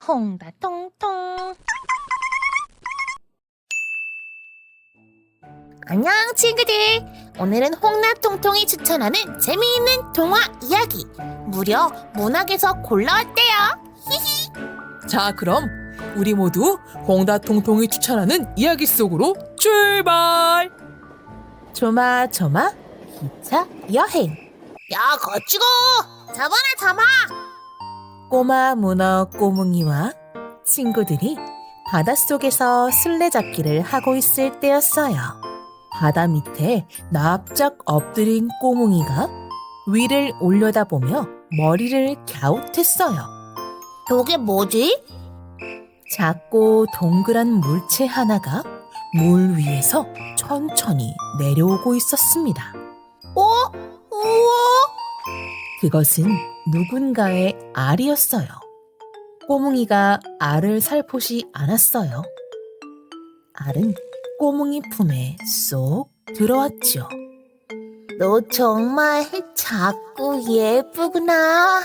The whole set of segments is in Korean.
홍다통통. 안녕 친구들. 오늘은 홍다통통이 추천하는 재미있는 동화 이야기, 무려 문학에서 골라왔대요. 히히. 자, 그럼 우리 모두 홍다통통이 추천하는 이야기 속으로 출발! 조마조마 기차 여행. 야, 거치고 잡아라 잡아. 꼬마 문어 꼬뭉이와 친구들이 바닷속에서 술래잡기를 하고 있을 때였어요. 바다 밑에 납작 엎드린 꼬뭉이가 위를 올려다보며 머리를 갸웃했어요. 저게 뭐지? 작고 동그란 물체 하나가 물 위에서 천천히 내려오고 있었습니다. 우와. 그것은 누군가의 알이었어요. 꼬뭉이가 알을 살포시 안았어요. 알은 꼬뭉이 품에 쏙 들어왔죠. 너 정말 작고 예쁘구나.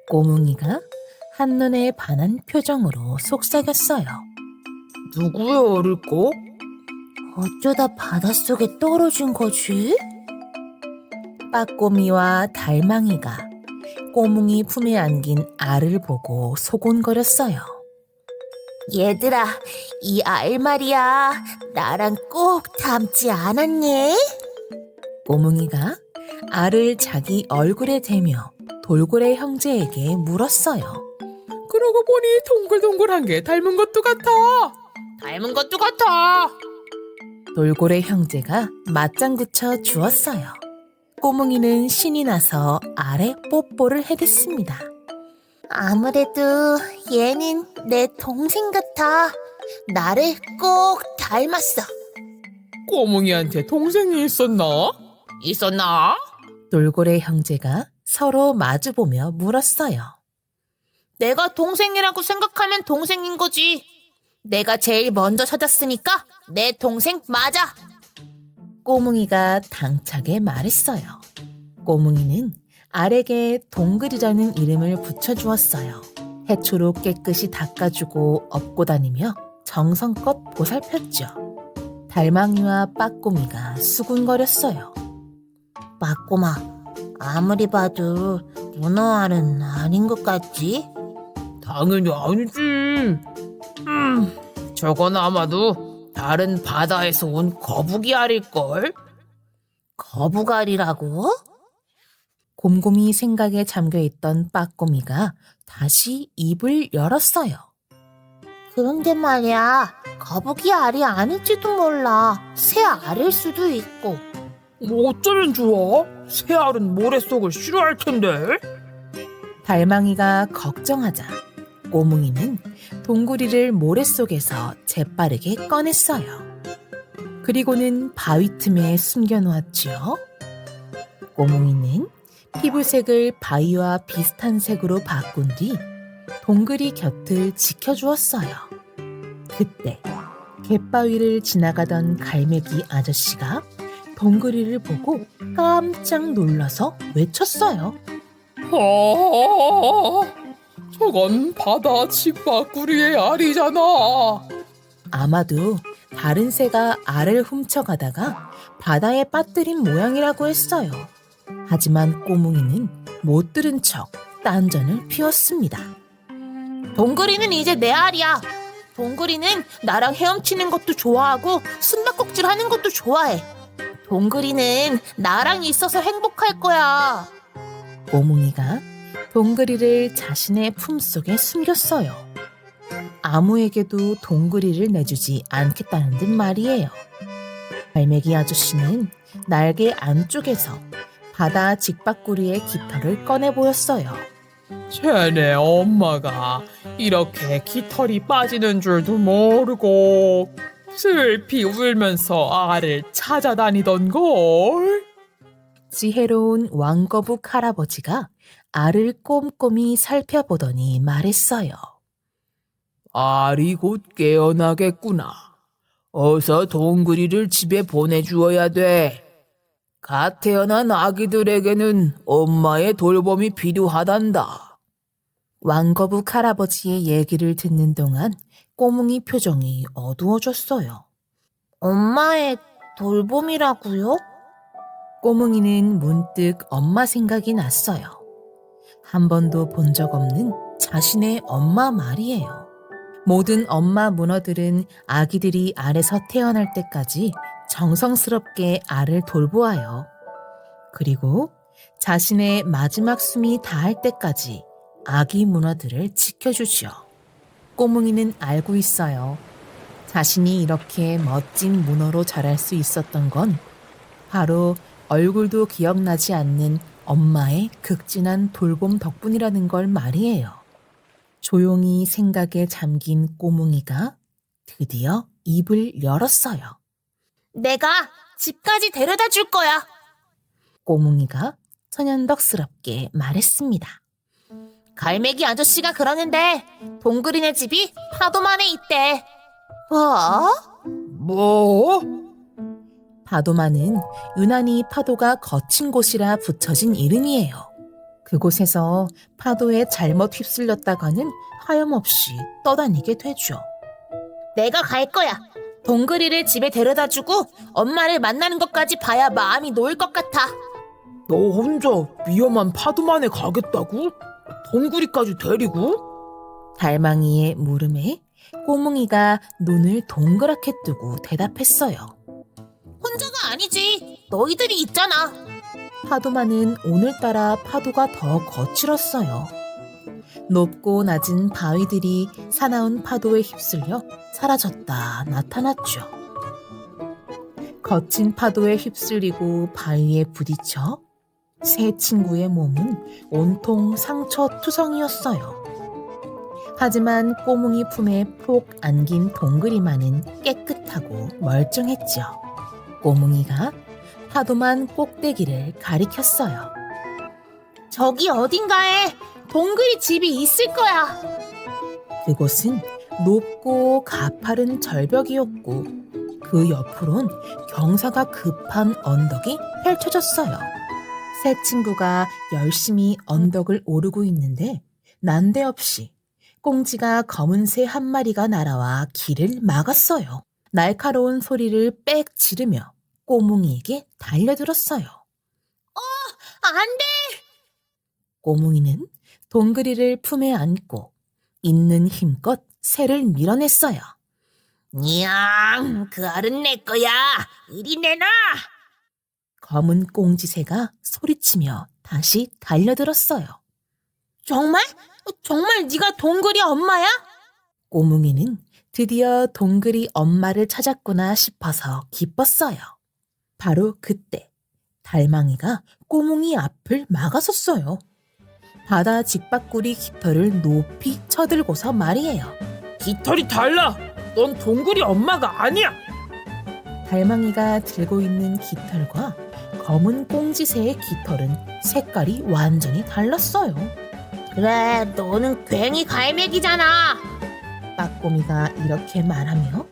꼬뭉이가 한눈에 반한 표정으로 속삭였어요. 누구의 알일까? 어쩌다 바닷속에 떨어진 거지? 빠꼬미와 달망이가 꼬뭉이 품에 안긴 알을 보고 소곤거렸어요. 얘들아, 이 알 말이야. 나랑 꼭 닮지 않았니? 꼬뭉이가 알을 자기 얼굴에 대며 돌고래 형제에게 물었어요. 그러고 보니 동글동글한 게 닮은 것도 같아. 닮은 것도 같아. 돌고래 형제가 맞장구쳐 주었어요. 꼬뭉이는 신이 나서 알에 뽀뽀를 해댔습니다. 아무래도 얘는 내 동생 같아. 나를 꼭 닮았어. 꼬뭉이한테 동생이 있었나? 돌고래 형제가 서로 마주보며 물었어요. 내가 동생이라고 생각하면 동생인 거지. 내가 제일 먼저 찾았으니까 내 동생 맞아. 꼬뭉이가 당차게 말했어요. 꼬뭉이는 알에게 동글이라는 이름을 붙여주었어요. 해초로 깨끗이 닦아주고 업고 다니며 정성껏 보살폈죠. 달망이와 빠꼬미가 수군거렸어요. 빠꼬마, 아무리 봐도 문어알은 아닌 것 같지? 당연히 아니지. 저건 아마도 다른 바다에서 온 거북이 알일걸? 거북알이라고? 곰곰이 생각에 잠겨있던 빠꼬미가 다시 입을 열었어요. 그런데 말이야, 거북이 알이 아닐지도 몰라. 새 알일 수도 있고. 뭐 어쩌면 좋아? 새 알은 모래속을 싫어할 텐데. 달망이가 걱정하자 꼬뭉이는 동구리를 모래속에서 재빠르게 꺼냈어요. 그리고는 바위 틈에 숨겨놓았지요. 꼬뭉이는 피부색을 바위와 비슷한 색으로 바꾼 뒤 동그리 곁을 지켜주었어요. 그때 갯바위를 지나가던 갈매기 아저씨가 동그리를 보고 깜짝 놀라서 외쳤어요. 저건 바다 직바꾸리의 알이잖아. 아마도 다른 새가 알을 훔쳐가다가 바다에 빠뜨린 모양이라고 했어요. 하지만 꼬뭉이는 못 들은 척 딴전을 피웠습니다. 동그리는 이제 내 알이야. 동그리는 나랑 헤엄치는 것도 좋아하고 숨바꼭질 하는 것도 좋아해. 동그리는 나랑 있어서 행복할 거야. 꼬뭉이가 동그리를 자신의 품속에 숨겼어요. 아무에게도 동그리를 내주지 않겠다는 듯 말이에요. 갈매기 아저씨는 날개 안쪽에서 바다 직바꾸리의 깃털을 꺼내 보였어요. 쟤네 엄마가 이렇게 깃털이 빠지는 줄도 모르고 슬피 울면서 알을 찾아다니던걸. 지혜로운 왕거북 할아버지가 알을 꼼꼼히 살펴보더니 말했어요. 알이 곧 깨어나겠구나. 어서 동그리를 집에 보내주어야 돼. 갓 태어난 아기들에게는 엄마의 돌봄이 필요하단다. 왕거북 할아버지의 얘기를 듣는 동안 꼬뭉이 표정이 어두워졌어요. 엄마의 돌봄이라고요? 꼬뭉이는 문득 엄마 생각이 났어요. 한 번도 본 적 없는 자신의 엄마 말이에요. 모든 엄마 문어들은 아기들이 알에서 태어날 때까지 정성스럽게 알을 돌보아요. 그리고 자신의 마지막 숨이 닿을 때까지 아기 문어들을 지켜주죠. 꼬뭉이는 알고 있어요. 자신이 이렇게 멋진 문어로 자랄 수 있었던 건 바로 얼굴도 기억나지 않는 엄마의 극진한 돌봄 덕분이라는 걸 말이에요. 조용히 생각에 잠긴 꼬뭉이가 드디어 입을 열었어요. 내가 집까지 데려다 줄 거야. 꼬뭉이가 천연덕스럽게 말했습니다. 갈매기 아저씨가 그러는데 동그리네 집이 파도만에 있대. 뭐? 뭐? 파도만은 유난히 파도가 거친 곳이라 붙여진 이름이에요. 그곳에서 파도에 잘못 휩쓸렸다가는 하염없이 떠다니게 되죠. 내가 갈 거야. 동그리를 집에 데려다 주고 엄마를 만나는 것까지 봐야 마음이 놓일 것 같아. 너 혼자 위험한 파도만에 가겠다고? 동구리까지 데리고? 달망이의 물음에 꼬뭉이가 눈을 동그랗게 뜨고 대답했어요. 혼자가 아니지. 너희들이 있잖아. 파도만은 오늘따라 파도가 더 거칠었어요. 높고 낮은 바위들이 사나운 파도에 휩쓸려 사라졌다 나타났죠. 거친 파도에 휩쓸리고 바위에 부딪혀 새 친구의 몸은 온통 상처투성이었어요. 하지만 꼬뭉이 품에 푹 안긴 동그리만은 깨끗하고 멀쩡했죠. 꼬뭉이가 파도만 꼭대기를 가리켰어요. 저기 어딘가에 동그리 집이 있을 거야. 그곳은 높고 가파른 절벽이었고 그 옆으론 경사가 급한 언덕이 펼쳐졌어요. 새 친구가 열심히 언덕을 오르고 있는데 난데없이 꽁지가 검은 새 한 마리가 날아와 길을 막았어요. 날카로운 소리를 빽 지르며 꼬뭉이에게 달려들었어요. 안 돼. 꼬뭉이는 동그리를 품에 안고 있는 힘껏 새를 밀어냈어요. 냥, 그 알은 내 거야. 이리 내놔. 검은 꽁지새가 소리치며 다시 달려들었어요. 정말? 정말 네가 동그리 엄마야? 꼬뭉이는 드디어 동그리 엄마를 찾았구나 싶어서 기뻤어요. 바로 그때 달망이가 꼬뭉이 앞을 막아섰어요. 바다 직박구리 깃털을 높이 쳐들고서 말이에요. 깃털이 달라. 넌 동구리 엄마가 아니야. 달망이가 들고 있는 깃털과 검은 꽁지새의 깃털은 색깔이 완전히 달랐어요. 그래, 너는 괜히 갈매기잖아. 빠꼬미가 이렇게 말하며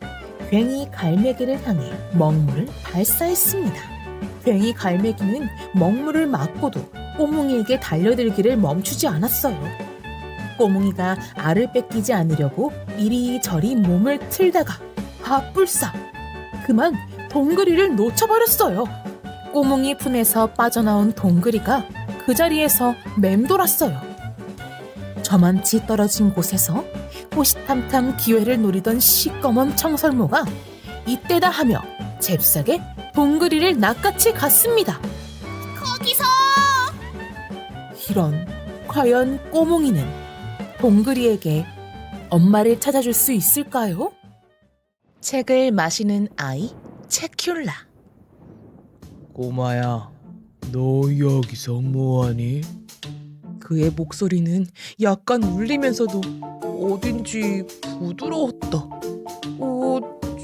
괭이 갈매기를 향해 먹물을 발사했습니다. 괭이 갈매기는 먹물을 맞고도 꼬뭉이에게 달려들기를 멈추지 않았어요. 꼬뭉이가 알을 뺏기지 않으려고 이리저리 몸을 틀다가 아뿔싸! 그만 동그리를 놓쳐버렸어요. 꼬뭉이 품에서 빠져나온 동그리가 그 자리에서 맴돌았어요. 저만치 떨어진 곳에서 호시탐탐 기회를 노리던 시꺼먼 청설모가 이때다 하며 잽싸게 동그리를 낚아채 갔습니다. 거기서! 이런, 과연 꼬뭉이는 동그리에게 엄마를 찾아줄 수 있을까요? 책을 마시는 아이 채큘라. 꼬마야, 너 여기서 뭐하니? 그의 목소리는 약간 울리면서도 어딘지 부드러웠다.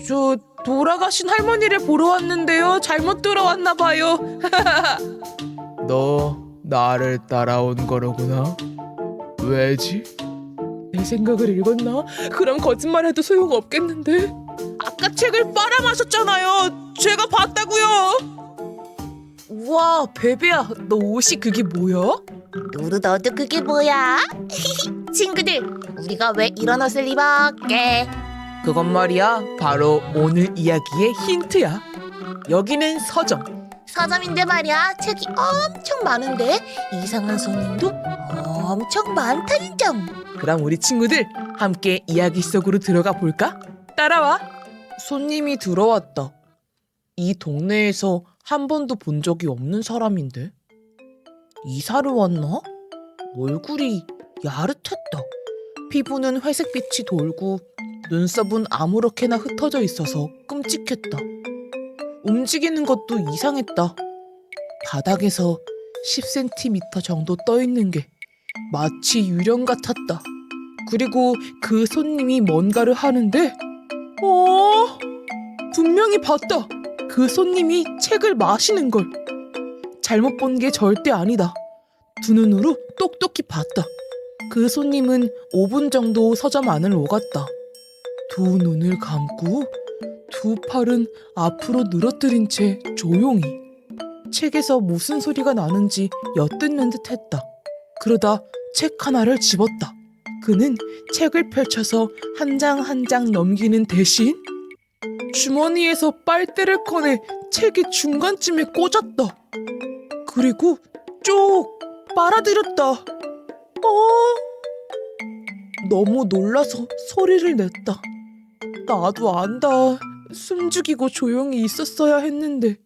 저 돌아가신 할머니를 보러 왔는데요. 잘못 들어왔나 봐요. 너 나를 따라온 거로구나. 왜지? 내 생각을 읽었나? 그럼 거짓말해도 소용없겠는데? 아까 책을 빨아마셨잖아요. 제가 봤다고요. 우와, 베베야, 너 옷이 그게 뭐야? 누르 너도 그게 뭐야? 친구들, 우리가 왜 이런 옷을 입었게? 그건 말이야 바로 오늘 이야기의 힌트야. 여기는 서점. 서점인데 말이야, 책이 엄청 많은데 이상한 손님도 엄청 많다는 점. 그럼 우리 친구들 함께 이야기 속으로 들어가 볼까? 따라와. 손님이 들어왔다. 이 동네에서 한 번도 본 적이 없는 사람인데 이사를 왔나? 얼굴이 야릇했다. 피부는 회색빛이 돌고 눈썹은 아무렇게나 흩어져 있어서 끔찍했다. 움직이는 것도 이상했다. 바닥에서 10cm 정도 떠 있는 게 마치 유령 같았다. 그리고 그 손님이 뭔가를 하는데 분명히 봤다. 그 손님이 책을 마시는 걸. 잘못 본 게 절대 아니다. 두 눈으로 똑똑히 봤다. 그 손님은 5분 정도 서점 안을 오갔다. 두 눈을 감고 두 팔은 앞으로 늘어뜨린 채 조용히 책에서 무슨 소리가 나는지 엿듣는 듯 했다. 그러다 책 하나를 집었다. 그는 책을 펼쳐서 한 장 한 장 넘기는 대신 주머니에서 빨대를 꺼내 책의 중간쯤에 꽂았다. 그리고 쭉 빨아들였다. 너무 놀라서 소리를 냈다. 나도 안다. 숨죽이고 조용히 있었어야 했는데.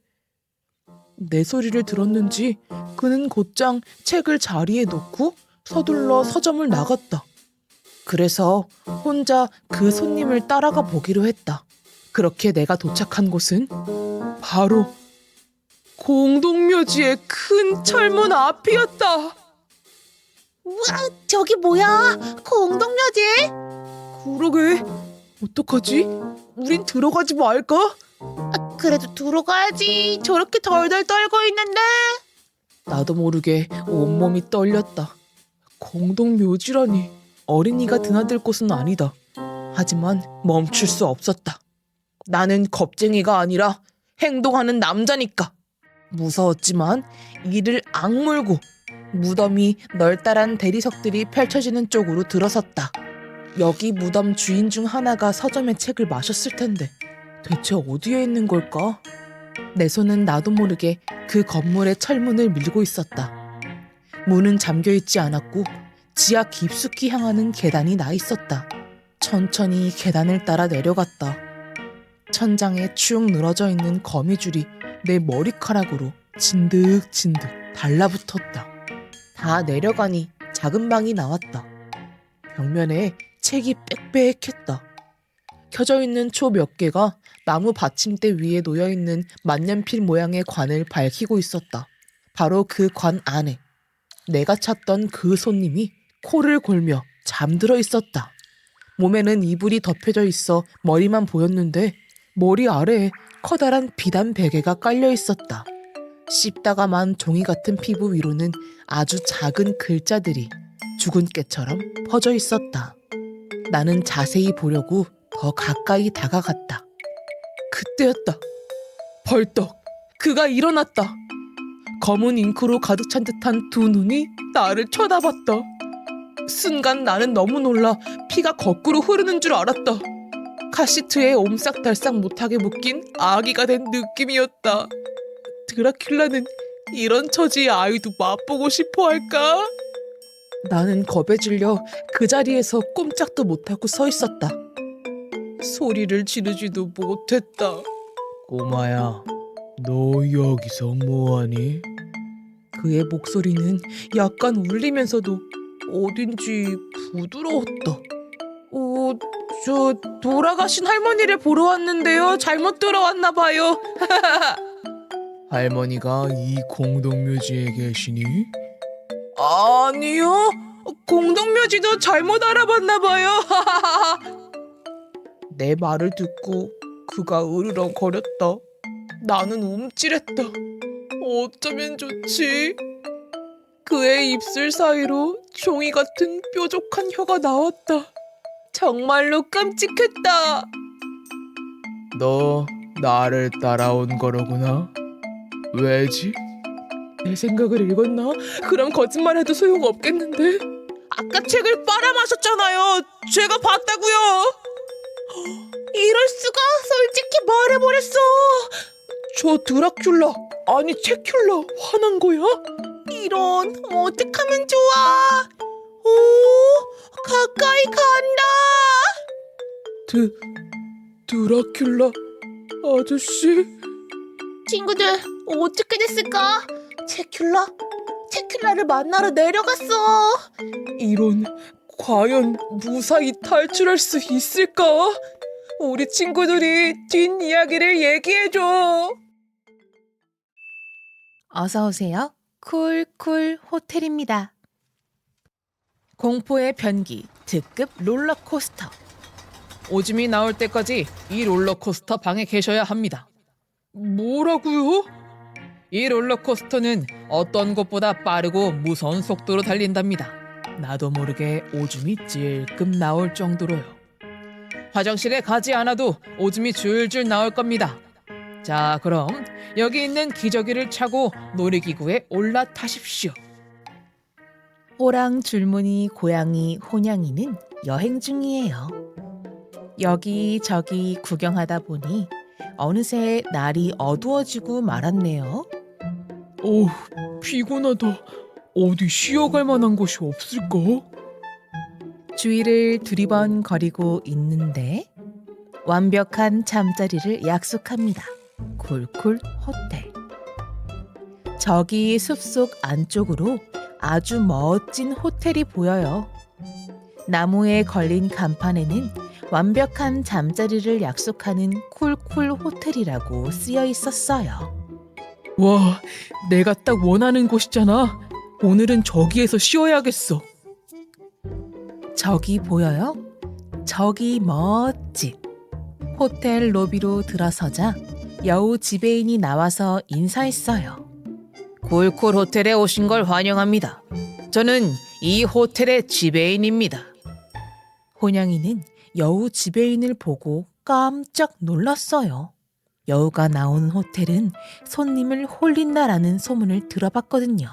내 소리를 들었는지 그는 곧장 책을 자리에 놓고 서둘러 서점을 나갔다. 그래서 혼자 그 손님을 따라가 보기로 했다. 그렇게 내가 도착한 곳은 바로 공동묘지의 큰 철문 앞이었다. 우와, 저기 뭐야? 공동묘지? 그러게. 어떡하지? 우린 들어가지 말까? 그래도 들어가야지. 저렇게 덜덜 떨고 있는데. 나도 모르게 온몸이 떨렸다. 공동묘지라니. 어린이가 드나들 곳은 아니다. 하지만 멈출 수 없었다. 나는 겁쟁이가 아니라 행동하는 남자니까. 무서웠지만 이를 악물고 무덤이 널따란 대리석들이 펼쳐지는 쪽으로 들어섰다. 여기 무덤 주인 중 하나가 서점의 책을 마셨을 텐데 대체 어디에 있는 걸까? 내 손은 나도 모르게 그 건물의 철문을 밀고 있었다. 문은 잠겨있지 않았고 지하 깊숙이 향하는 계단이 나 있었다. 천천히 계단을 따라 내려갔다. 천장에 축 늘어져 있는 거미줄이 내 머리카락으로 진득진득 달라붙었다. 다 내려가니 작은 방이 나왔다. 벽면에 책이 빽빽했다. 켜져 있는 초 몇 개가 나무 받침대 위에 놓여있는 만년필 모양의 관을 밝히고 있었다. 바로 그 관 안에 내가 찾던 그 손님이 코를 골며 잠들어 있었다. 몸에는 이불이 덮여져 있어 머리만 보였는데 머리 아래에 커다란 비단 베개가 깔려 있었다. 씹다가 만 종이 같은 피부 위로는 아주 작은 글자들이 죽은 깨처럼 퍼져 있었다. 나는 자세히 보려고 더 가까이 다가갔다. 그때였다. 벌떡 그가 일어났다. 검은 잉크로 가득 찬 듯한 두 눈이 나를 쳐다봤다. 순간 나는 너무 놀라 피가 거꾸로 흐르는 줄 알았다. 카시트에 옴싹달싹 못하게 묶인 아기가 된 느낌이었다. 드라큘라는 이런 처지의 아이도 맛보고 싶어 할까? 나는 겁에 질려 그 자리에서 꼼짝도 못하고 서 있었다. 소리를 지르지도 못했다. 꼬마야, 너 여기서 뭐하니? 그의 목소리는 약간 울리면서도 어딘지 부드러웠다. 저 돌아가신 할머니를 보러 왔는데요. 잘못 들어왔나 봐요. 할머니가 이 공동묘지에 계시니? 아니요. 공동묘지도 잘못 알아봤나 봐요. 내 말을 듣고 그가 으르렁거렸다. 나는 움찔했다. 어쩌면 좋지? 그의 입술 사이로 종이 같은 뾰족한 혀가 나왔다. 정말로 끔찍했다. 너 나를 따라온 거로구나. 왜지? 내 생각을 읽었나? 그럼 거짓말해도 소용없겠는데? 아까 책을 빨아마셨잖아요. 제가 봤다고요. 이럴 수가. 솔직히 말해버렸어. 저 드라큘라 아니 채큘라 화난 거야? 이런, 어떡하면 좋아. 오, 가까이 간다. 드라큘라 아저씨? 친구들, 어떻게 됐을까? 채큘라를 만나러 내려갔어. 이런, 과연 무사히 탈출할 수 있을까? 우리 친구들이 뒷이야기를 얘기해줘. 어서 오세요. 쿨쿨 호텔입니다. 공포의 변기 특급 롤러코스터. 오줌이 나올 때까지 이 롤러코스터 방에 계셔야 합니다. 뭐라고요? 이 롤러코스터는 어떤 것보다 빠르고 무서운 속도로 달린답니다. 나도 모르게 오줌이 찔끔 나올 정도로요. 화장실에 가지 않아도 오줌이 줄줄 나올 겁니다. 자, 그럼 여기 있는 기저귀를 차고 놀이기구에 올라타십시오. 호랑, 줄무늬, 고양이, 혼양이는 여행 중이에요. 여기저기 구경하다 보니 어느새 날이 어두워지고 말았네요. 어우, 피곤하다. 어디 쉬어갈 만한 곳이 없을까? 주위를 두리번거리고 있는데 완벽한 잠자리를 약속합니다. 쿨쿨 호텔. 저기 숲속 안쪽으로 아주 멋진 호텔이 보여요. 나무에 걸린 간판에는 완벽한 잠자리를 약속하는 쿨쿨 호텔이라고 쓰여 있었어요. 와, 내가 딱 원하는 곳이잖아. 오늘은 저기에서 쉬어야겠어. 저기 보여요? 저기 멋진 호텔 로비로 들어서자 여우 지배인이 나와서 인사했어요. 쿨쿨 호텔에 오신 걸 환영합니다. 저는 이 호텔의 지배인입니다. 혼양이는 여우 지배인을 보고 깜짝 놀랐어요. 여우가 나온 호텔은 손님을 홀린다라는 소문을 들어봤거든요.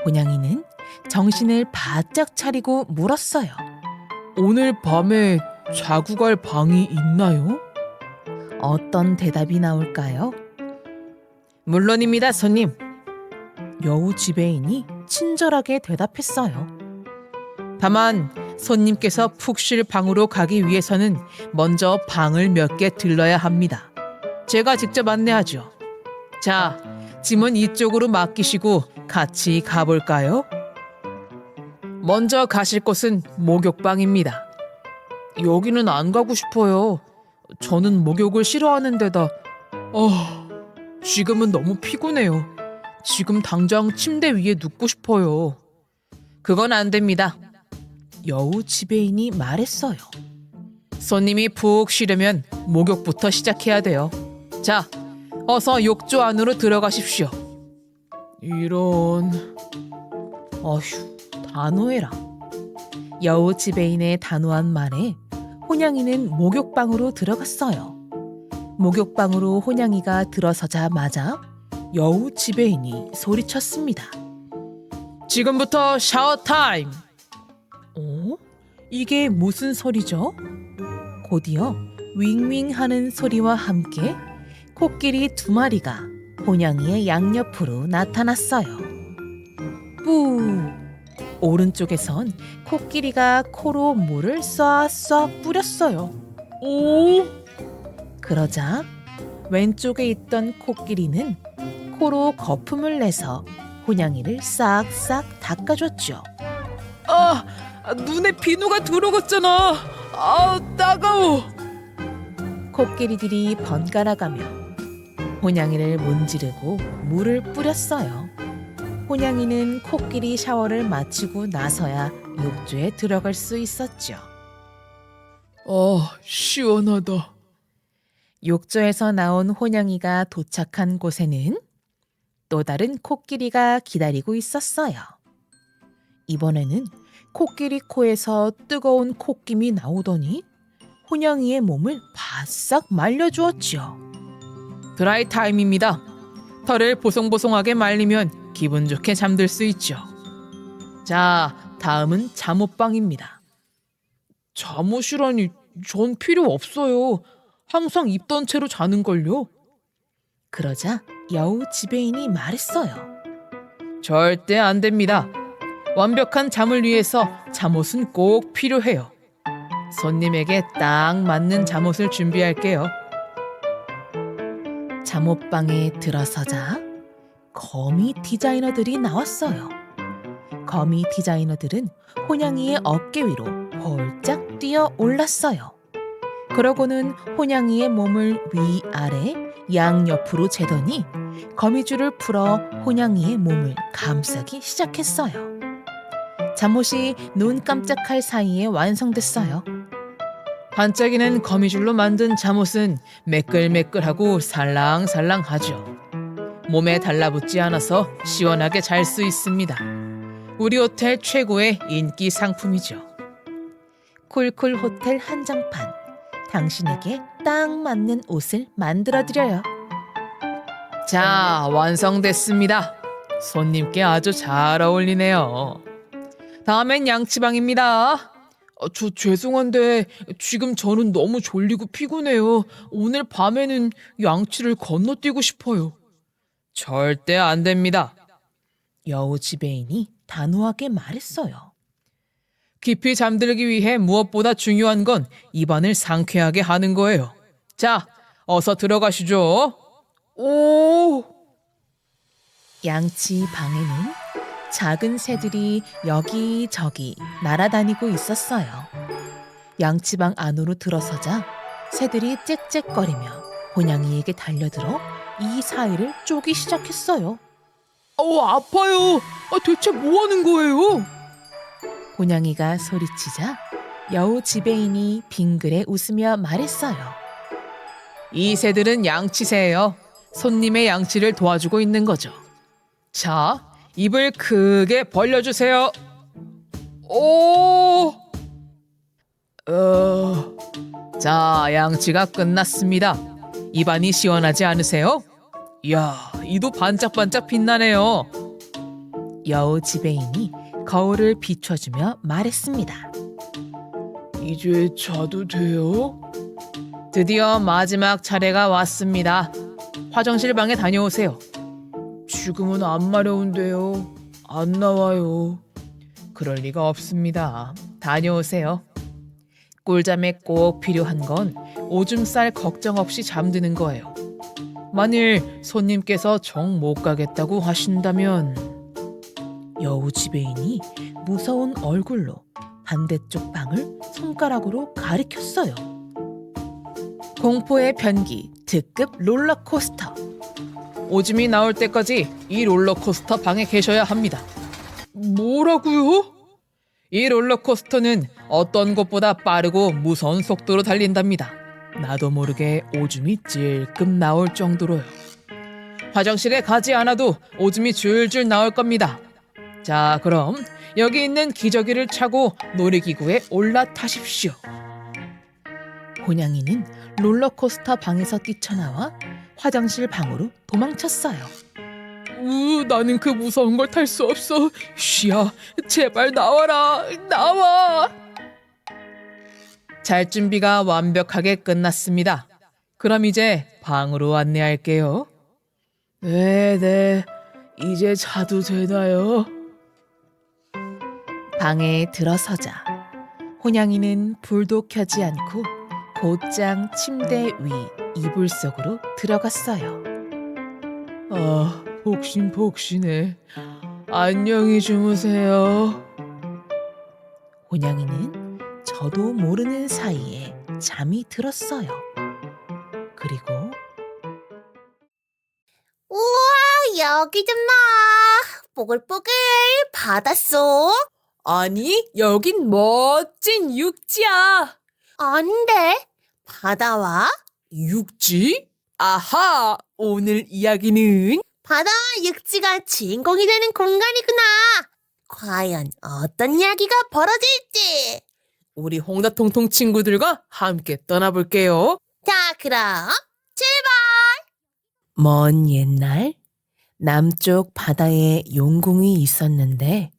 혼양이는 정신을 바짝 차리고 물었어요. 오늘 밤에 자고 갈 방이 있나요? 어떤 대답이 나올까요? 물론입니다, 손님. 여우 지배인이 친절하게 대답했어요. 다만 손님께서 푹 쉴 방으로 가기 위해서는 먼저 방을 몇 개 들러야 합니다. 제가 직접 안내하죠. 자, 짐은 이쪽으로 맡기시고 같이 가볼까요? 먼저 가실 곳은 목욕방입니다. 여기는 안 가고 싶어요. 저는 목욕을 싫어하는 데다 지금은 너무 피곤해요. 지금 당장 침대 위에 눕고 싶어요. 그건 안 됩니다. 여우 지배인이 말했어요. 손님이 푹 쉬려면 목욕부터 시작해야 돼요. 자, 어서 욕조 안으로 들어가십시오. 이런... 어휴, 단호해라. 여우 지배인의 단호한 말에 혼양이는 목욕방으로 들어갔어요. 목욕방으로 혼양이가 들어서자마자 여우 지배인이 소리쳤습니다. 지금부터 샤워 타임! 어? 이게 무슨 소리죠? 곧이어 윙윙 하는 소리와 함께 코끼리 2마리가 혼양이의 양옆으로 나타났어요. 뿌! 오른쪽에선 코끼리가 코로 물을 쏴쏴 뿌렸어요. 오! 그러자 왼쪽에 있던 코끼리는 코로 거품을 내서 혼양이를 싹싹 닦아줬죠. 눈에 비누가 들어갔잖아. 따가워. 코끼리들이 번갈아가며 혼양이를 문지르고 물을 뿌렸어요. 혼양이는 코끼리 샤워를 마치고 나서야 욕조에 들어갈 수 있었죠. 시원하다. 욕조에서 나온 혼양이가 도착한 곳에는 또 다른 코끼리가 기다리고 있었어요. 이번에는 코끼리 코에서 뜨거운 콧김이 나오더니 혼양이의 몸을 바싹 말려주었지요. 드라이 타임입니다. 털을 보송보송하게 말리면 기분 좋게 잠들 수 있죠. 자, 다음은 잠옷방입니다. 잠옷이라니 전 필요 없어요. 항상 입던 채로 자는걸요. 그러자 여우 지배인이 말했어요. 절대 안 됩니다. 완벽한 잠을 위해서 잠옷은 꼭 필요해요. 손님에게 딱 맞는 잠옷을 준비할게요. 잠옷방에 들어서자 거미 디자이너들이 나왔어요. 거미 디자이너들은 혼양이의 어깨 위로 홀짝 뛰어 올랐어요. 그러고는 혼양이의 몸을 위아래 양옆으로 재더니 거미줄을 풀어 혼양이의 몸을 감싸기 시작했어요. 잠옷이 눈 깜짝할 사이에 완성됐어요. 반짝이는 거미줄로 만든 잠옷은 매끌매끌하고 살랑살랑하죠. 몸에 달라붙지 않아서 시원하게 잘 수 있습니다. 우리 호텔 최고의 인기 상품이죠. 쿨쿨 호텔 한정판. 당신에게 딱 맞는 옷을 만들어드려요. 자, 완성됐습니다. 손님께 아주 잘 어울리네요. 다음엔 양치방입니다. 죄송한데 지금 저는 너무 졸리고 피곤해요. 오늘 밤에는 양치를 건너뛰고 싶어요. 절대 안 됩니다. 여우 지배인이 단호하게 말했어요. 깊이 잠들기 위해 무엇보다 중요한 건 입안을 상쾌하게 하는 거예요. 자, 어서 들어가시죠. 오! 양치 방에는 작은 새들이 여기저기 날아다니고 있었어요. 양치방 안으로 들어서자 새들이 짹짹거리며 혼양이에게 달려들어 이 사이를 쪼기 시작했어요. 아파요. 대체 뭐 하는 거예요? 혼양이가 소리치자 여우 지배인이 빙그레 웃으며 말했어요. 이 새들은 양치새예요. 손님의 양치를 도와주고 있는 거죠. 자, 입을 크게 벌려주세요. 오! 자, 양치가 끝났습니다. 입안이 시원하지 않으세요? 이야, 이도 반짝반짝 빛나네요. 여우 지배인이 거울을 비춰주며 말했습니다. 이제 자도 돼요? 드디어 마지막 차례가 왔습니다. 화장실 방에 다녀오세요. 지금은 안 마려운데요. 안 나와요. 그럴 리가 없습니다. 다녀오세요. 꿀잠에 꼭 필요한 건 오줌 쌀 걱정 없이 잠드는 거예요. 만일 손님께서 정 못 가겠다고 하신다면 여우 지배인이 무서운 얼굴로 반대쪽 방을 손가락으로 가리켰어요. 공포의 변기 특급 롤러코스터. 오줌이 나올 때까지 이 롤러코스터 방에 계셔야 합니다. 뭐라고요? 이 롤러코스터는 어떤 것보다 빠르고 무서운 속도로 달린답니다. 나도 모르게 오줌이 찔끔 나올 정도로요. 화장실에 가지 않아도 오줌이 줄줄 나올 겁니다. 자, 그럼 여기 있는 기저귀를 차고 놀이기구에 올라타십시오. 혼양이는 롤러코스터 방에서 뛰쳐나와 화장실 방으로 도망쳤어요. 나는 그 무서운 걸 탈 수 없어. 쉬야, 제발 나와라. 나와. 잘 준비가 완벽하게 끝났습니다. 그럼 이제 방으로 안내할게요. 네. 이제 자도 되나요? 방에 들어서자 혼양이는 불도 켜지 않고 곧장 침대 위 이불 속으로 들어갔어요. 폭신폭신해. 안녕히 주무세요. 혼양이는 저도 모르는 사이에 잠이 들었어요. 그리고 우와, 여기 좀 봐. 뽀글뽀글 바닷속. 아니, 여긴 멋진 육지야. 아닌데, 바다와 육지? 아하, 오늘 이야기는 바다와 육지가 주인공이 되는 공간이구나. 과연 어떤 이야기가 벌어질지. 우리 홍다통통 친구들과 함께 떠나볼게요. 자, 그럼 출발! 먼 옛날 남쪽 바다에 용궁이 있었는데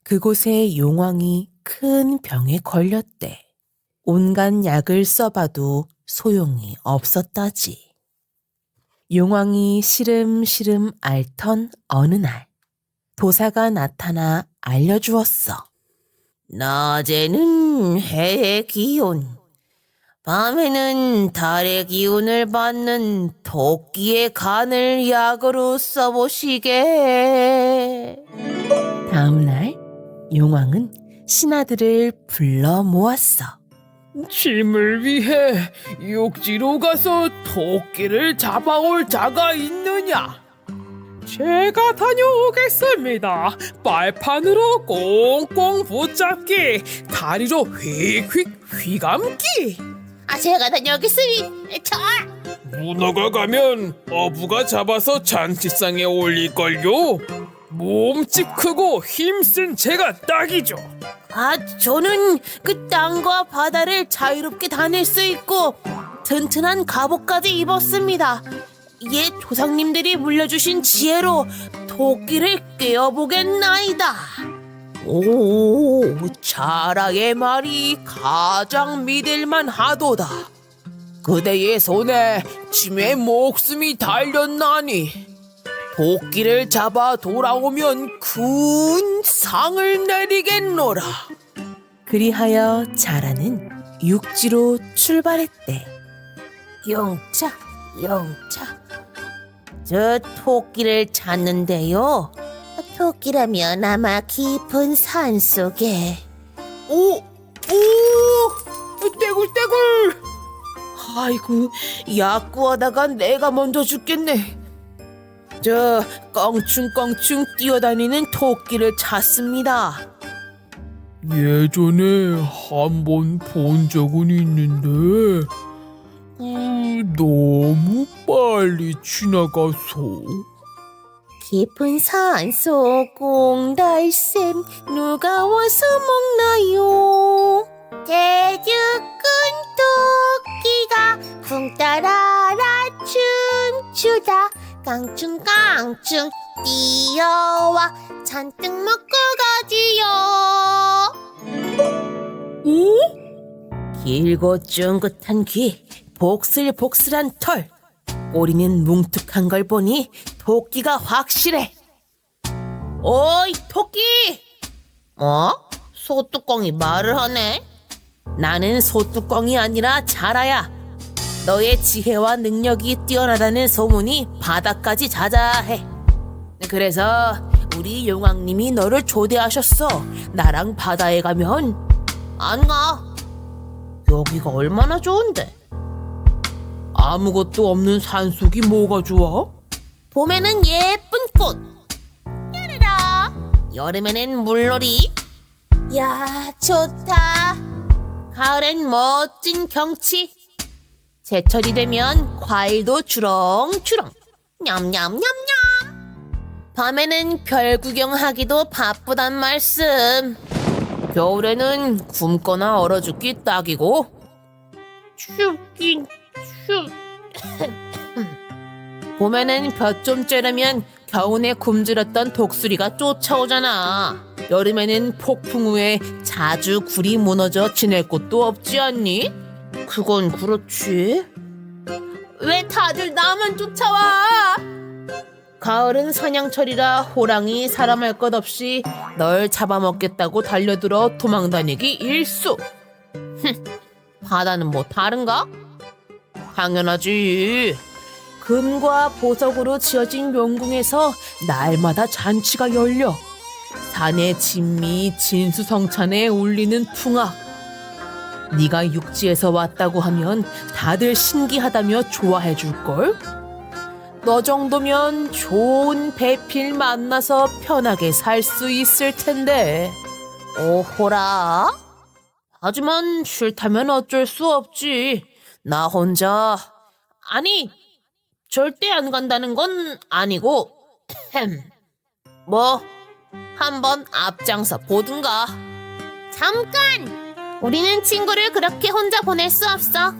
그곳에 용왕이 큰 병에 걸렸대. 온갖 약을 써봐도 소용이 없었다지. 용왕이 시름시름 앓던 어느 날 도사가 나타나 알려주었어. 낮에는 해의 기운, 밤에는 달의 기운을 받는 토끼의 간을 약으로 써보시게. 다음 날 용왕은 신하들을 불러 모았어. 짐을 위해 육지로 가서 토끼를 잡아올 자가 있느냐? 제가 다녀오겠습니다. 빨판으로 꽁꽁 붙잡기, 다리로 휙휙 휘감기. 제가 다녀오겠습니다. 문어가 가면 어부가 잡아서 잔치상에 올릴걸요. 몸집 크고 힘센 제가 딱이죠. 저는 그 땅과 바다를 자유롭게 다닐 수 있고 튼튼한 갑옷까지 입었습니다. 옛 조상님들이 물려주신 지혜로 토끼를 깨어보겠나이다. 오, 자라의 말이 가장 믿을만 하도다. 그대의 손에 짐의 목숨이 달렸나니 토끼를 잡아 돌아오면 큰 상을 내리겠노라. 그리하여 자라는 육지로 출발했대. 영차. 저 토끼를 찾는데요. 토끼라면 아마 깊은 산 속에. 오, 떼굴떼굴. 아이고, 약 구하다가 내가 먼저 죽겠네. 저 껑충껑충 뛰어다니는 토끼를 찾습니다. 예전에 한 번 본 적은 있는데 너무 빨리 지나가서. 깊은 산속 옹달샘 누가 와서 먹나요? 대죽은 토끼가 쿵 따라라 춤추다 깡충깡충 뛰어와 잔뜩 먹고 가지요. 오? 길고 쫑긋한 귀, 복슬복슬한 털, 꼬리는 뭉툭한 걸 보니 토끼가 확실해. 어이, 토끼! 소뚜껑이 말을 하네. 나는 소뚜껑이 아니라 자라야. 너의 지혜와 능력이 뛰어나다는 소문이 바다까지 자자해. 그래서 우리 용왕님이 너를 초대하셨어. 나랑 바다에 가면. 안 가. 여기가 얼마나 좋은데. 아무것도 없는 산속이 뭐가 좋아? 봄에는 예쁜 꽃. 야라라. 여름에는 물놀이. 야, 좋다. 가을엔 멋진 경치. 제철이 되면 과일도 주렁주렁. 냠냠냠냠. 밤에는 별 구경하기도 바쁘단 말씀. 겨울에는 굶거나 얼어 죽기 딱이고. 춥긴 춥. 봄에는 볕 좀 쬐려면 겨우내 굶주렸던 독수리가 쫓아오잖아. 여름에는 폭풍 후에 자주 굴이 무너져 지낼 곳도 없지 않니? 그건 그렇지. 왜 다들 나만 쫓아와? 가을은 사냥철이라 호랑이 사람할 것 없이 널 잡아먹겠다고 달려들어 도망다니기 일수. 바다는 뭐 다른가? 당연하지. 금과 보석으로 지어진 용궁에서 날마다 잔치가 열려. 산의 진미 진수성찬에 울리는 풍악. 네가 육지에서 왔다고 하면 다들 신기하다며 좋아해 줄걸? 너 정도면 좋은 배필 만나서 편하게 살 수 있을 텐데. 오호라. 하지만 싫다면 어쩔 수 없지. 나 혼자. 아니, 절대 안 간다는 건 아니고. 뭐 한번 앞장서 보든가. 잠깐. 우리는 친구를 그렇게 혼자 보낼 수 없어.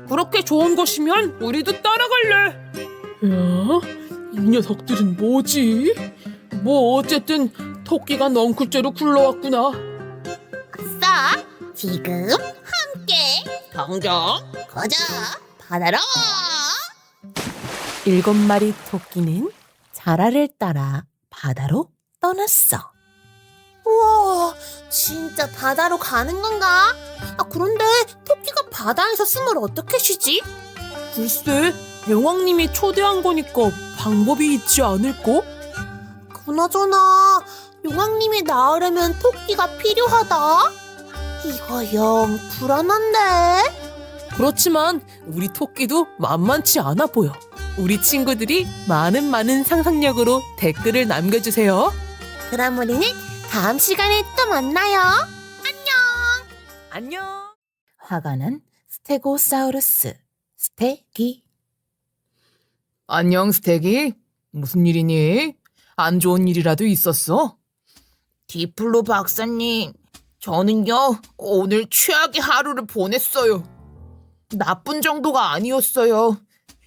그렇게 좋은 곳이면 우리도 따라갈래. 야, 이 녀석들은 뭐지? 뭐 어쨌든 토끼가 넝쿨째로 굴러왔구나. 아싸! 지금 함께 당장 가자! 바다로! 7마리 토끼는 자라를 따라 바다로 떠났어. 우와, 진짜 바다로 가는 건가? 그런데 토끼가 바다에서 숨을 어떻게 쉬지? 글쎄, 용왕님이 초대한 거니까 방법이 있지 않을까? 그나저나 용왕님이 나으려면 토끼가 필요하다. 이거 영 불안한데? 그렇지만 우리 토끼도 만만치 않아 보여. 우리 친구들이 많은 상상력으로 댓글을 남겨주세요. 그럼 우리는 다음 시간에 또 만나요. 안녕. 화가 난 스테고사우루스 스테기. 안녕, 스테기. 무슨 일이니? 안 좋은 일이라도 있었어? 디플로 박사님, 저는요 오늘 최악의 하루를 보냈어요. 나쁜 정도가 아니었어요.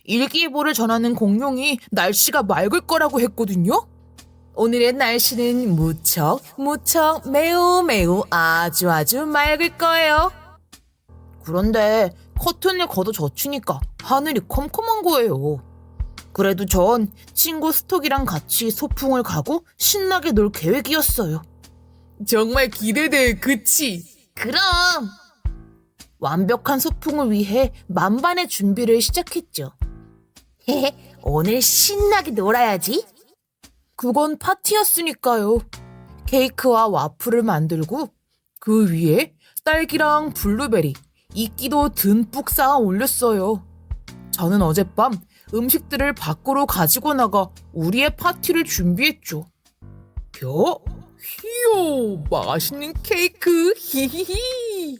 일기예보를 전하는 공룡이 날씨가 맑을 거라고 했거든요. 오늘의 날씨는 무척 매우 아주 맑을 거예요. 그런데 커튼을 걷어 젖히니까 하늘이 컴컴한 거예요. 그래도 전 친구 스톡이랑 같이 소풍을 가고 신나게 놀 계획이었어요. 정말 기대돼, 그치? 그럼 완벽한 소풍을 위해 만반의 준비를 시작했죠. 오늘 신나게 놀아야지. 그건 파티였으니까요. 케이크와 와플을 만들고 그 위에 딸기랑 블루베리, 이끼도 듬뿍 쌓아 올렸어요. 저는 어젯밤 음식들을 밖으로 가지고 나가 우리의 파티를 준비했죠. 히요, 맛있는 케이크, 히히히.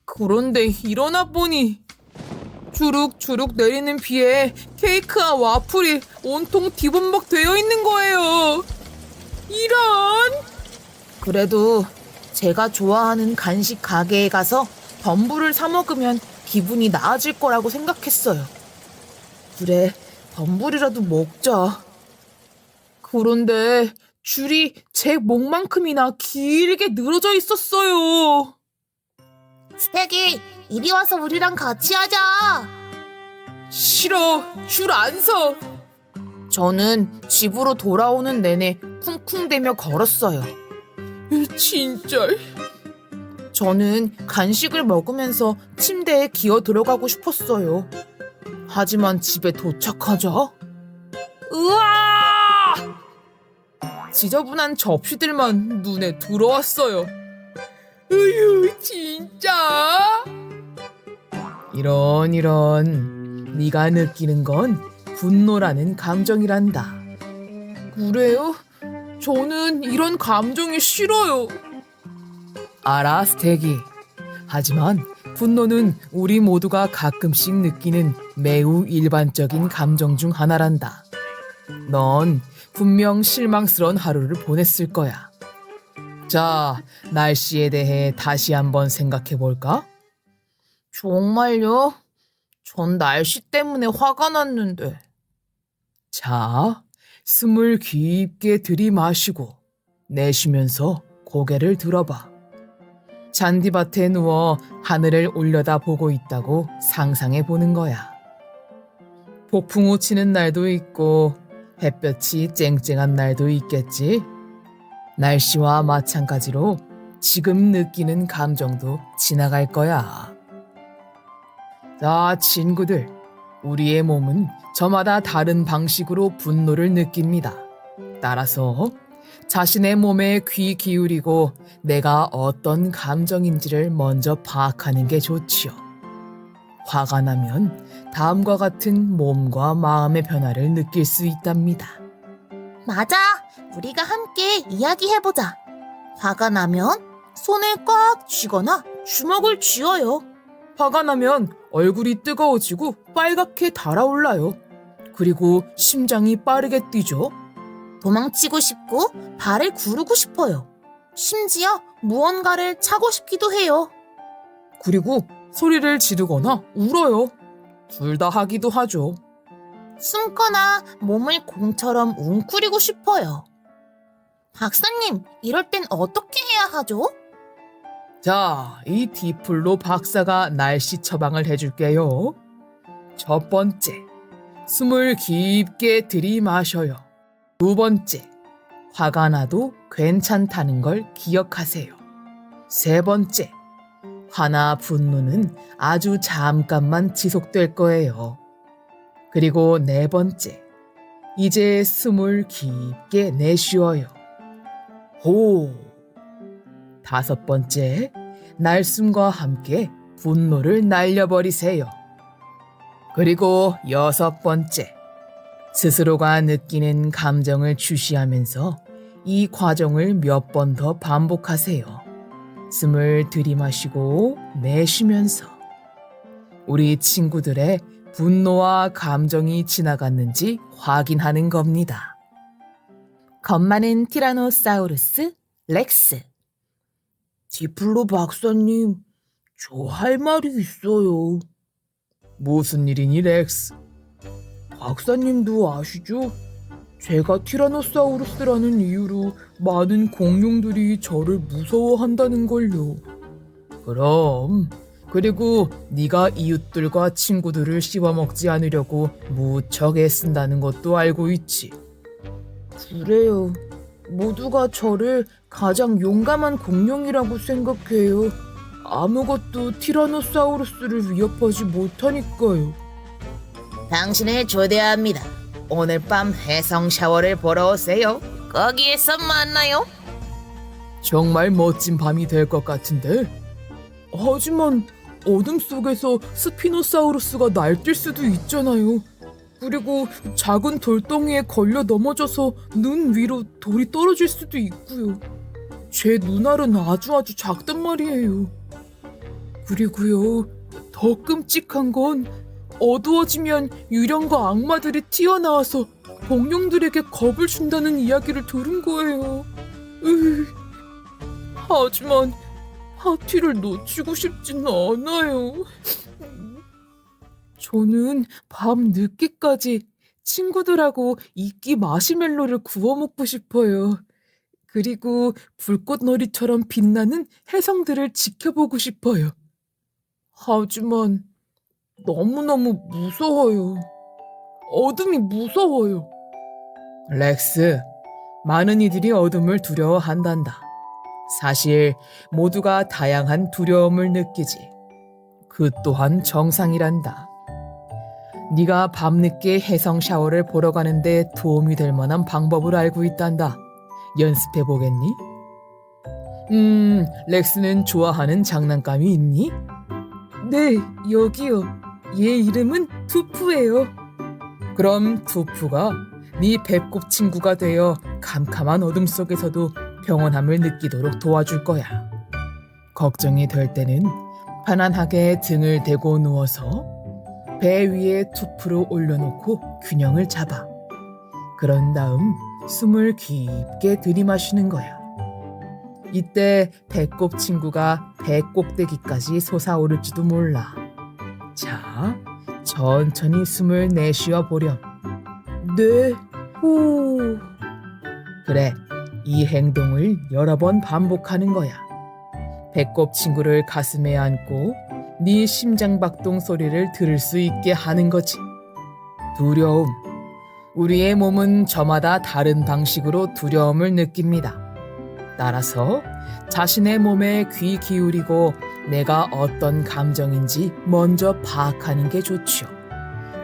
그런데 일어나 보니 주룩주룩 내리는 비에 케이크와 와플이 온통 뒤범벅 되어 있는 거예요. 이런! 그래도 제가 좋아하는 간식 가게에 가서 덤불을 사 먹으면 기분이 나아질 거라고 생각했어요. 그래, 덤불이라도 먹자. 그런데 줄이 제 목만큼이나 길게 늘어져 있었어요. 스테기, 이리 와서 우리랑 같이 하자. 싫어, 줄 안 서. 저는 집으로 돌아오는 내내 쿵쿵대며 걸었어요. 진짜. 저는 간식을 먹으면서 침대에 기어 들어가고 싶었어요. 하지만 집에 도착하자, 으아! 지저분한 접시들만 눈에 들어왔어요. 으유, 진짜? 이런 네가 느끼는 건 분노라는 감정이란다. 그래요? 저는 이런 감정이 싫어요. 알아, 스테기. 하지만 분노는 우리 모두가 가끔씩 느끼는 매우 일반적인 감정 중 하나란다. 넌 분명 실망스러운 하루를 보냈을 거야. 자, 날씨에 대해 다시 한번 생각해 볼까? 정말요? 전 날씨 때문에 화가 났는데. 자, 숨을 깊게 들이마시고 내쉬면서 고개를 들어봐. 잔디밭에 누워 하늘을 올려다보고 있다고 상상해 보는 거야. 폭풍우 치는 날도 있고 햇볕이 쨍쨍한 날도 있겠지. 날씨와 마찬가지로 지금 느끼는 감정도 지나갈 거야. 자, 친구들, 우리의 몸은 저마다 다른 방식으로 분노를 느낍니다. 따라서 자신의 몸에 귀 기울이고 내가 어떤 감정인지를 먼저 파악하는 게 좋지요. 화가 나면 다음과 같은 몸과 마음의 변화를 느낄 수 있답니다. 맞아, 우리가 함께 이야기해보자. 화가 나면 손을 꽉 쥐거나 주먹을 쥐어요. 화가 나면 얼굴이 뜨거워지고 빨갛게 달아올라요. 그리고 심장이 빠르게 뛰죠. 도망치고 싶고 발을 구르고 싶어요. 심지어 무언가를 차고 싶기도 해요. 그리고 소리를 지르거나 울어요. 둘 다 하기도 하죠. 숨거나 몸을 공처럼 웅크리고 싶어요. 박사님, 이럴 땐 어떻게 해야 하죠? 자, 이 디플로 박사가 날씨 처방을 해줄게요. 첫 번째, 숨을 깊게 들이마셔요. 두 번째, 화가 나도 괜찮다는 걸 기억하세요. 세 번째, 화나 분노는 아주 잠깐만 지속될 거예요. 그리고 네 번째, 이제 숨을 깊게 내쉬어요. 호. 다섯 번째, 날숨과 함께 분노를 날려버리세요. 그리고 여섯 번째, 스스로가 느끼는 감정을 주시하면서 이 과정을 몇 번 더 반복하세요. 숨을 들이마시고 내쉬면서 우리 친구들의 분노와 감정이 지나갔는지 확인하는 겁니다. 겁 많은 티라노사우루스 렉스. 디플로 박사님, 저 할 말이 있어요. 무슨 일이니, 렉스? 박사님도 아시죠? 제가 티라노사우루스라는 이유로 많은 공룡들이 저를 무서워한다는 걸요. 그럼 그리고 네가 이웃들과 친구들을 씹어먹지 않으려고 무척 애쓴다는 것도 알고 있지. 그래요. 모두가 저를 가장 용감한 공룡이라고 생각해요. 아무것도 티라노사우루스를 위협하지 못하니까요. 당신을 초대합니다. 오늘 밤 해성 샤워를 보러 오세요. 거기에서 만나요. 정말 멋진 밤이 될 것 같은데. 하지만 어둠 속에서 스피노사우루스가 날뛸 수도 있잖아요. 그리고 작은 돌덩이에 걸려 넘어져서 눈 위로 돌이 떨어질 수도 있고요. 제 눈알은 아주 작단 말이에요. 그리고요, 더 끔찍한 건 어두워지면 유령과 악마들이 튀어나와서 공룡들에게 겁을 준다는 이야기를 들은 거예요. 하지만 파티를 놓치고 싶지는 않아요. 저는 밤 늦게까지 친구들하고 이끼 마시멜로를 구워 먹고 싶어요. 그리고 불꽃놀이처럼 빛나는 해성들을 지켜보고 싶어요. 하지만 너무너무 무서워요. 어둠이 무서워요. 렉스, 많은 이들이 어둠을 두려워한단다. 사실 모두가 다양한 두려움을 느끼지. 그 또한 정상이란다. 네가 밤늦게 해성 샤워를 보러 가는데 도움이 될 만한 방법을 알고 있단다. 연습해 보겠니? 렉스는 좋아하는 장난감이 있니? 네, 여기요. 얘 이름은 투푸예요. 그럼 투푸가 네 배꼽 친구가 되어 캄캄한 어둠 속에서도 평온함을 느끼도록 도와줄 거야. 걱정이 될 때는 편안하게 등을 대고 누워서 배 위에 투푸를 올려놓고 균형을 잡아. 그런 다음 숨을 깊게 들이마시는 거야. 이때 배꼽 친구가 배 꼭대기까지 솟아오를지도 몰라. 자, 천천히 숨을 내쉬어 보렴. 네, 호. 그래, 이 행동을 여러 번 반복하는 거야. 배꼽 친구를 가슴에 안고 네 심장박동 소리를 들을 수 있게 하는 거지. 두려움. 우리의 몸은 저마다 다른 방식으로 두려움을 느낍니다. 따라서 자신의 몸에 귀 기울이고 내가 어떤 감정인지 먼저 파악하는 게 좋죠.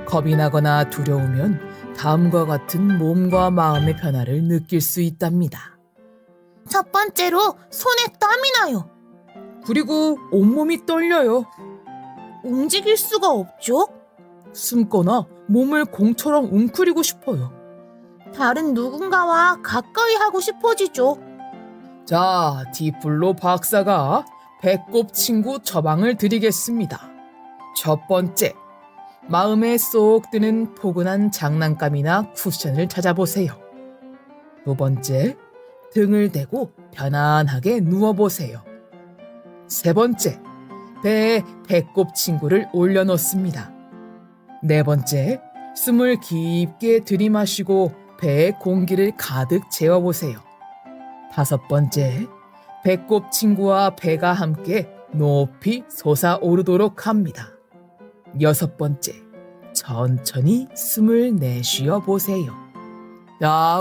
겁이 나거나 두려우면 다음과 같은 몸과 마음의 변화를 느낄 수 있답니다. 첫 번째로 손에 땀이 나요. 그리고 온몸이 떨려요. 움직일 수가 없죠. 숨거나 몸을 공처럼 웅크리고 싶어요. 다른 누군가와 가까이 하고 싶어지죠. 자, 디플로 박사가 배꼽 친구 처방을 드리겠습니다. 첫 번째, 마음에 쏙 드는 포근한 장난감이나 쿠션을 찾아보세요. 두 번째, 등을 대고 편안하게 누워보세요. 세 번째, 배에 배꼽 친구를 올려놓습니다. 네 번째, 숨을 깊게 들이마시고 배에 공기를 가득 채워보세요. 5번째, 배꼽 친구와 배가 함께 높이 솟아오르도록 합니다. 6번째, 천천히 숨을 내쉬어 보세요.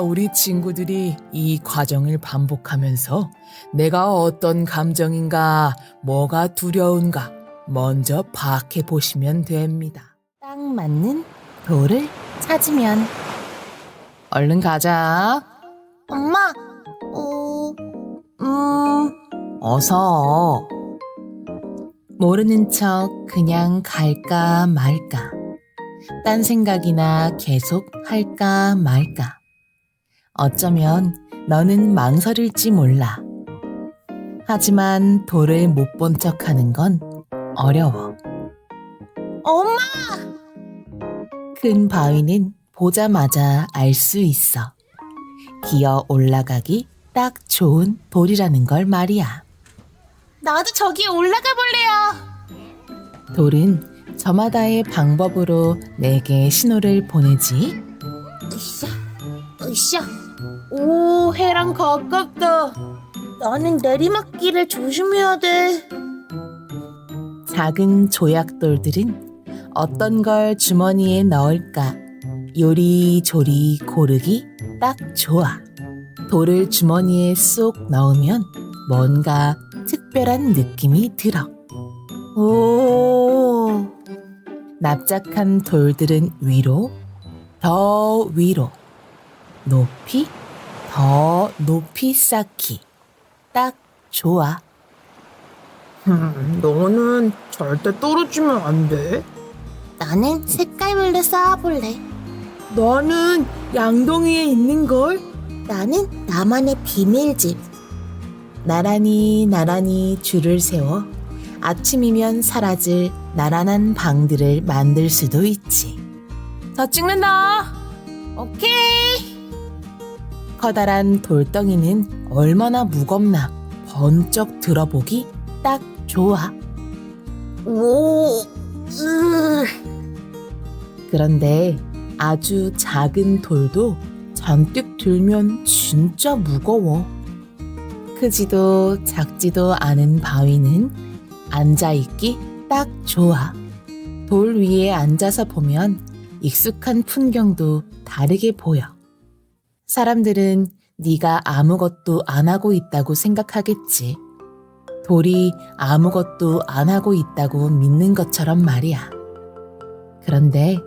우리 친구들이 이 과정을 반복하면서 내가 어떤 감정인가, 뭐가 두려운가 먼저 파악해 보시면 됩니다. 딱 맞는 돌을 찾으면. 얼른 가자. 엄마, 어서. 모르는 척 그냥 갈까 말까. 딴 생각이나 계속 할까 말까. 어쩌면 너는 망설일지 몰라. 하지만 돌을 못 본 척 하는 건 어려워. 엄마! 큰 바위는 보자마자 알 수 있어. 기어 올라가기 딱 좋은 돌이라는 걸 말이야. 나도 저기에 올라가 볼래요. 돌은 저마다의 방법으로 내게 신호를 보내지. 으쌰, 으쌰. 오, 해랑 가깝다. 나는 내리막길을 조심해야 돼. 작은 조약돌들은 어떤 걸 주머니에 넣을까 요리조리 고르기 딱 좋아. 돌을 주머니에 쏙 넣으면 뭔가 특별한 느낌이 들어. 오, 납작한 돌들은 위로, 더 위로, 높이, 더 높이 쌓기. 딱 좋아. 너는 절대 떨어지면 안 돼. 나는 색깔별로 쌓아볼래. 나는 양동이에 있는 걸. 나는 나만의 비밀집. 나란히 나란히 줄을 세워 아침이면 사라질 나란한 방들을 만들 수도 있지. 더 찍는다. 오케이. 커다란 돌덩이는 얼마나 무겁나 번쩍 들어보기 딱 좋아. 오, 그런데 아주 작은 돌도 잔뜩 들면 진짜 무거워. 크지도 작지도 않은 바위는 앉아있기 딱 좋아. 돌 위에 앉아서 보면 익숙한 풍경도 다르게 보여. 사람들은 네가 아무것도 안 하고 있다고 생각하겠지. 돌이 아무것도 안 하고 있다고 믿는 것처럼 말이야. 그런데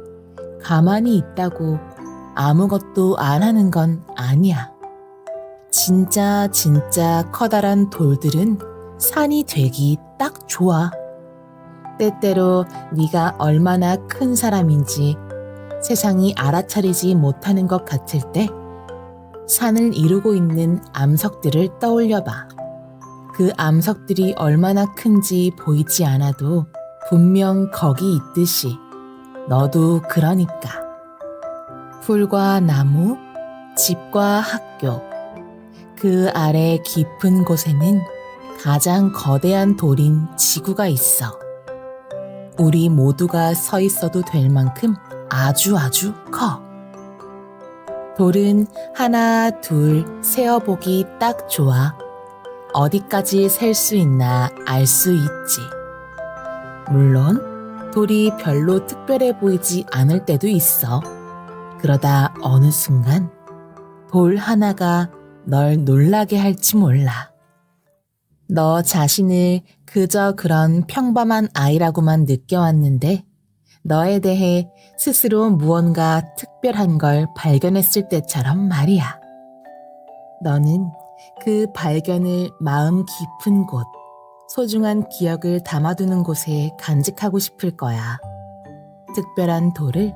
가만히 있다고 아무것도 안 하는 건 아니야. 진짜 커다란 돌들은 산이 되기 딱 좋아. 때때로 네가 얼마나 큰 사람인지 세상이 알아차리지 못하는 것 같을 때 산을 이루고 있는 암석들을 떠올려봐. 그 암석들이 얼마나 큰지 보이지 않아도 분명 거기 있듯이 너도 그러니까. 풀과 나무, 집과 학교, 그 아래 깊은 곳에는 가장 거대한 돌인 지구가 있어. 우리 모두가 서 있어도 될 만큼 아주 커. 돌은 하나, 둘 세어보기 딱 좋아. 어디까지 셀 수 있나 알 수 있지. 물론 돌이 별로 특별해 보이지 않을 때도 있어. 그러다 어느 순간 돌 하나가 널 놀라게 할지 몰라. 너 자신을 그저 그런 평범한 아이라고만 느껴왔는데 너에 대해 스스로 무언가 특별한 걸 발견했을 때처럼 말이야. 너는 그 발견을 마음 깊은 곳, 소중한 기억을 담아두는 곳에 간직하고 싶을 거야. 특별한 돌을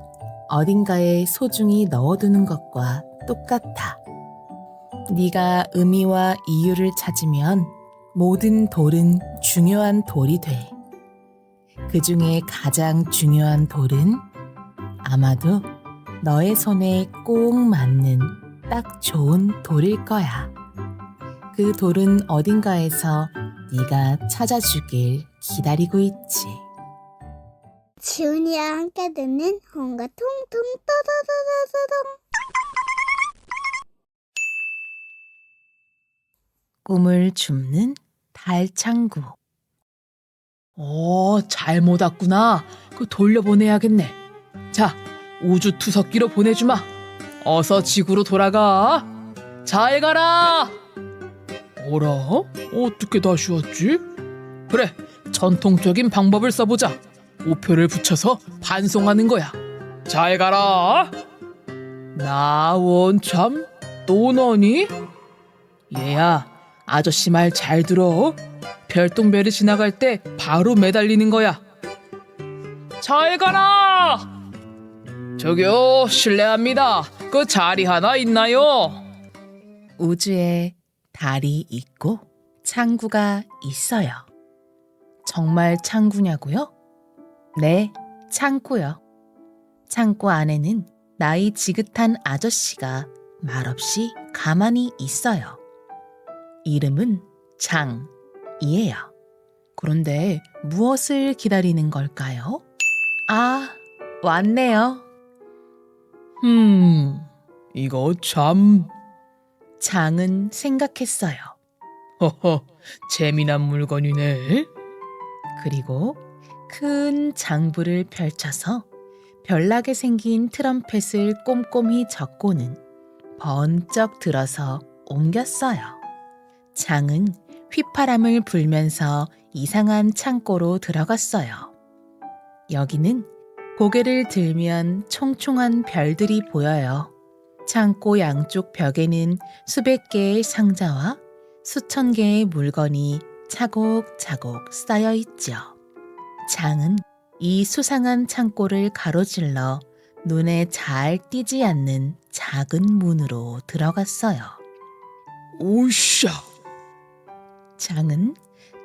어딘가에 소중히 넣어두는 것과 똑같아. 네가 의미와 이유를 찾으면 모든 돌은 중요한 돌이 돼. 그 중에 가장 중요한 돌은 아마도 너의 손에 꼭 맞는 딱 좋은 돌일 거야. 그 돌은 어딘가에서 네가 찾아주길 기다리고 있지. 지훈이랑 함께 듣는 온갖 통통 떠다다다다당. 꿈을 줍는 달창구. 잘못 왔구나. 돌려보내야겠네. 자, 우주 투석기로 보내주마. 어서 지구로 돌아가. 잘 가라. 어라? 어떻게 다시 왔지? 그래, 전통적인 방법을 써보자. 우표를 붙여서 반송하는 거야. 잘 가라. 나 원참 또 너니? 얘야, 아저씨 말 잘 들어. 별똥별이 지나갈 때 바로 매달리는 거야. 잘 가라. 저기요, 실례합니다. 그 자리 하나 있나요? 우주에 달이 있고 창구가 있어요. 정말 창구냐고요? 네, 창고요. 창고 안에는 나이 지긋한 아저씨가 말없이 가만히 있어요. 이름은 장이에요. 그런데 무엇을 기다리는 걸까요? 아, 왔네요. 이거 참... 장은 생각했어요. 허허, 재미난 물건이네. 그리고 큰 장부를 펼쳐서 별나게 생긴 트럼펫을 꼼꼼히 적고는 번쩍 들어서 옮겼어요. 장은 휘파람을 불면서 이상한 창고로 들어갔어요. 여기는 고개를 들면 총총한 별들이 보여요. 창고 양쪽 벽에는 수백 개의 상자와 수천 개의 물건이 차곡차곡 쌓여 있죠. 장은 이 수상한 창고를 가로질러 눈에 잘 띄지 않는 작은 문으로 들어갔어요. 오샤. 장은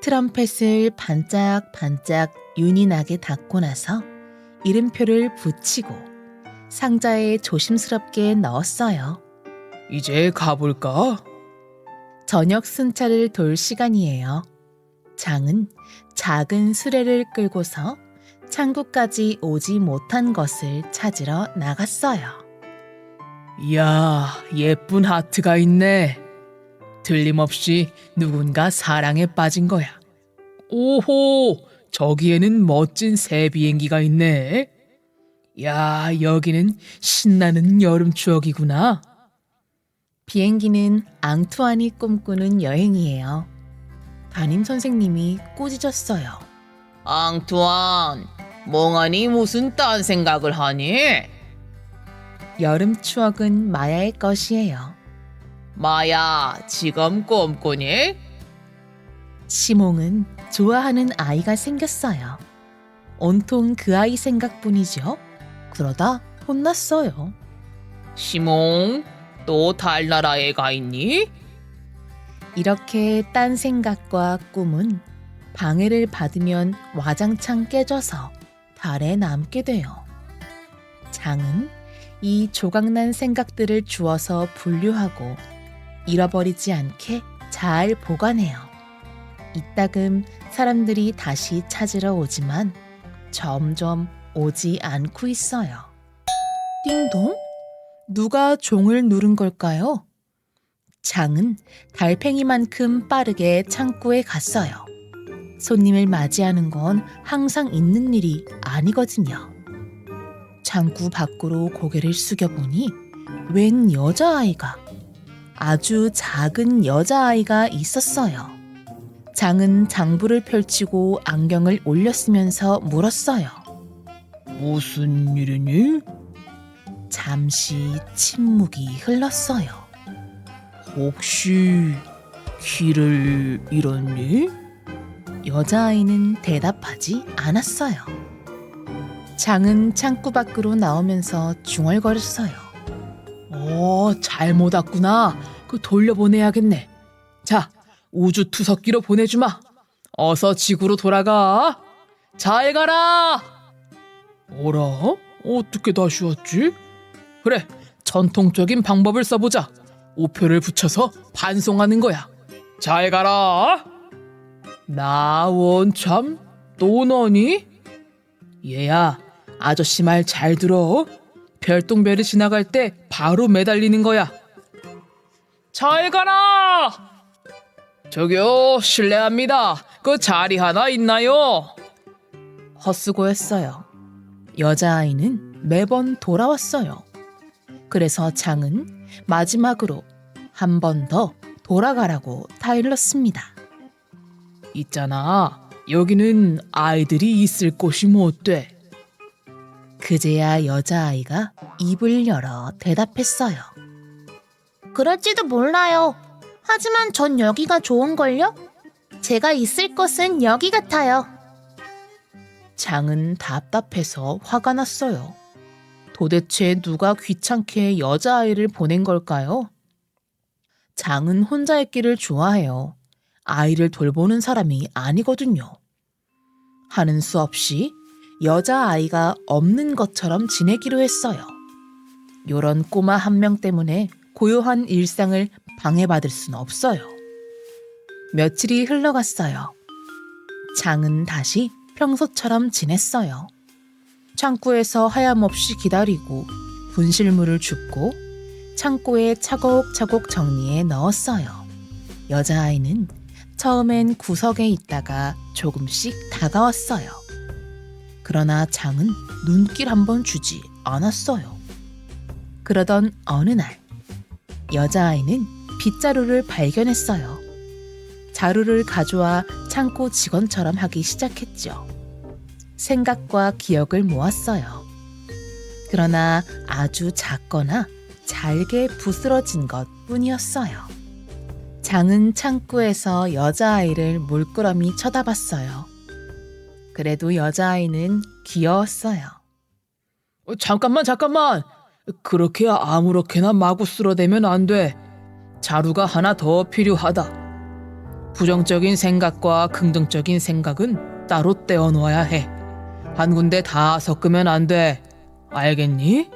트럼펫을 반짝반짝 윤이 나게 닫고 나서 이름표를 붙이고 상자에 조심스럽게 넣었어요. 이제 가볼까? 저녁 순찰을 돌 시간이에요. 장은 작은 수레를 끌고서 창구까지 오지 못한 것을 찾으러 나갔어요. 이야, 예쁜 하트가 있네. 틀림없이 누군가 사랑에 빠진 거야. 오호, 저기에는 멋진 새 비행기가 있네. 야, 여기는 신나는 여름 추억이구나. 비행기는 앙투안이 꿈꾸는 여행이에요. 담임 선생님이 꾸짖었어요. 앙투안, 멍하니 무슨 딴 생각을 하니? 여름 추억은 마야의 것이에요. 마야, 지금 꿈꾸니? 시몽은 좋아하는 아이가 생겼어요. 온통 그 아이 생각뿐이죠. 그러다 혼났어요. 시몽, 또 달나라에 가 있니? 이렇게 딴 생각과 꿈은 방해를 받으면 와장창 깨져서 달에 남게 돼요. 장은 이 조각난 생각들을 주워서 분류하고 잃어버리지 않게 잘 보관해요. 이따금 사람들이 다시 찾으러 오지만 점점 오지 않고 있어요. 띵동? 누가 종을 누른 걸까요? 장은 달팽이만큼 빠르게 창고에 갔어요. 손님을 맞이하는 건 항상 있는 일이 아니거든요. 창구 밖으로 고개를 숙여보니 웬 여자아이가, 아주 작은 여자아이가 있었어요. 장은 장부를 펼치고 안경을 올렸으면서 물었어요. 무슨 일이니? 잠시 침묵이 흘렀어요. 혹시 길을 잃었니? 여자아이는 대답하지 않았어요. 장은 창구 밖으로 나오면서 중얼거렸어요. 잘못 왔구나. 돌려보내야겠네. 자, 우주 투석기로 보내주마. 어서 지구로 돌아가. 잘 가라. 어라? 어떻게 다시 왔지? 그래, 전통적인 방법을 써보자. 우표를 붙여서 반송하는 거야. 잘 가라. 나 원참 또 너니? 얘야, 아저씨 말 잘 들어. 별똥별이 지나갈 때 바로 매달리는 거야. 잘 가라! 저기요, 실례합니다. 그 자리 하나 있나요? 헛수고했어요. 여자아이는 매번 돌아왔어요. 그래서 장은 마지막으로 한 번 더 돌아가라고 타일렀습니다. 있잖아, 여기는 아이들이 있을 곳이 못 돼. 그제야 여자아이가 입을 열어 대답했어요. 그럴지도 몰라요. 하지만 전 여기가 좋은걸요? 제가 있을 곳은 여기 같아요. 장은 답답해서 화가 났어요. 도대체 누가 귀찮게 여자아이를 보낸 걸까요? 장은 혼자 있기를 좋아해요. 아이를 돌보는 사람이 아니거든요. 하는 수 없이 여자아이가 없는 것처럼 지내기로 했어요. 요런 꼬마 한 명 때문에 고요한 일상을 방해받을 순 없어요. 며칠이 흘러갔어요. 장은 다시 평소처럼 지냈어요. 창고에서 하염없이 기다리고 분실물을 줍고 창고에 차곡차곡 정리해 넣었어요. 여자아이는 처음엔 구석에 있다가 조금씩 다가왔어요. 그러나 장은 눈길 한번 주지 않았어요. 그러던 어느 날 여자아이는 빗자루를 발견했어요. 자루를 가져와 창고 직원처럼 하기 시작했죠. 생각과 기억을 모았어요. 그러나 아주 작거나 잘게 부스러진 것 뿐이었어요. 장은 창고에서 여자아이를 물끄러미 쳐다봤어요. 그래도 여자아이는 귀여웠어요. 잠깐만. 그렇게 아무렇게나 마구 쓸어대면 안 돼. 자루가 하나 더 필요하다. 부정적인 생각과 긍정적인 생각은 따로 떼어놓아야 해. 한 군데 다 섞으면 안 돼. 알겠니?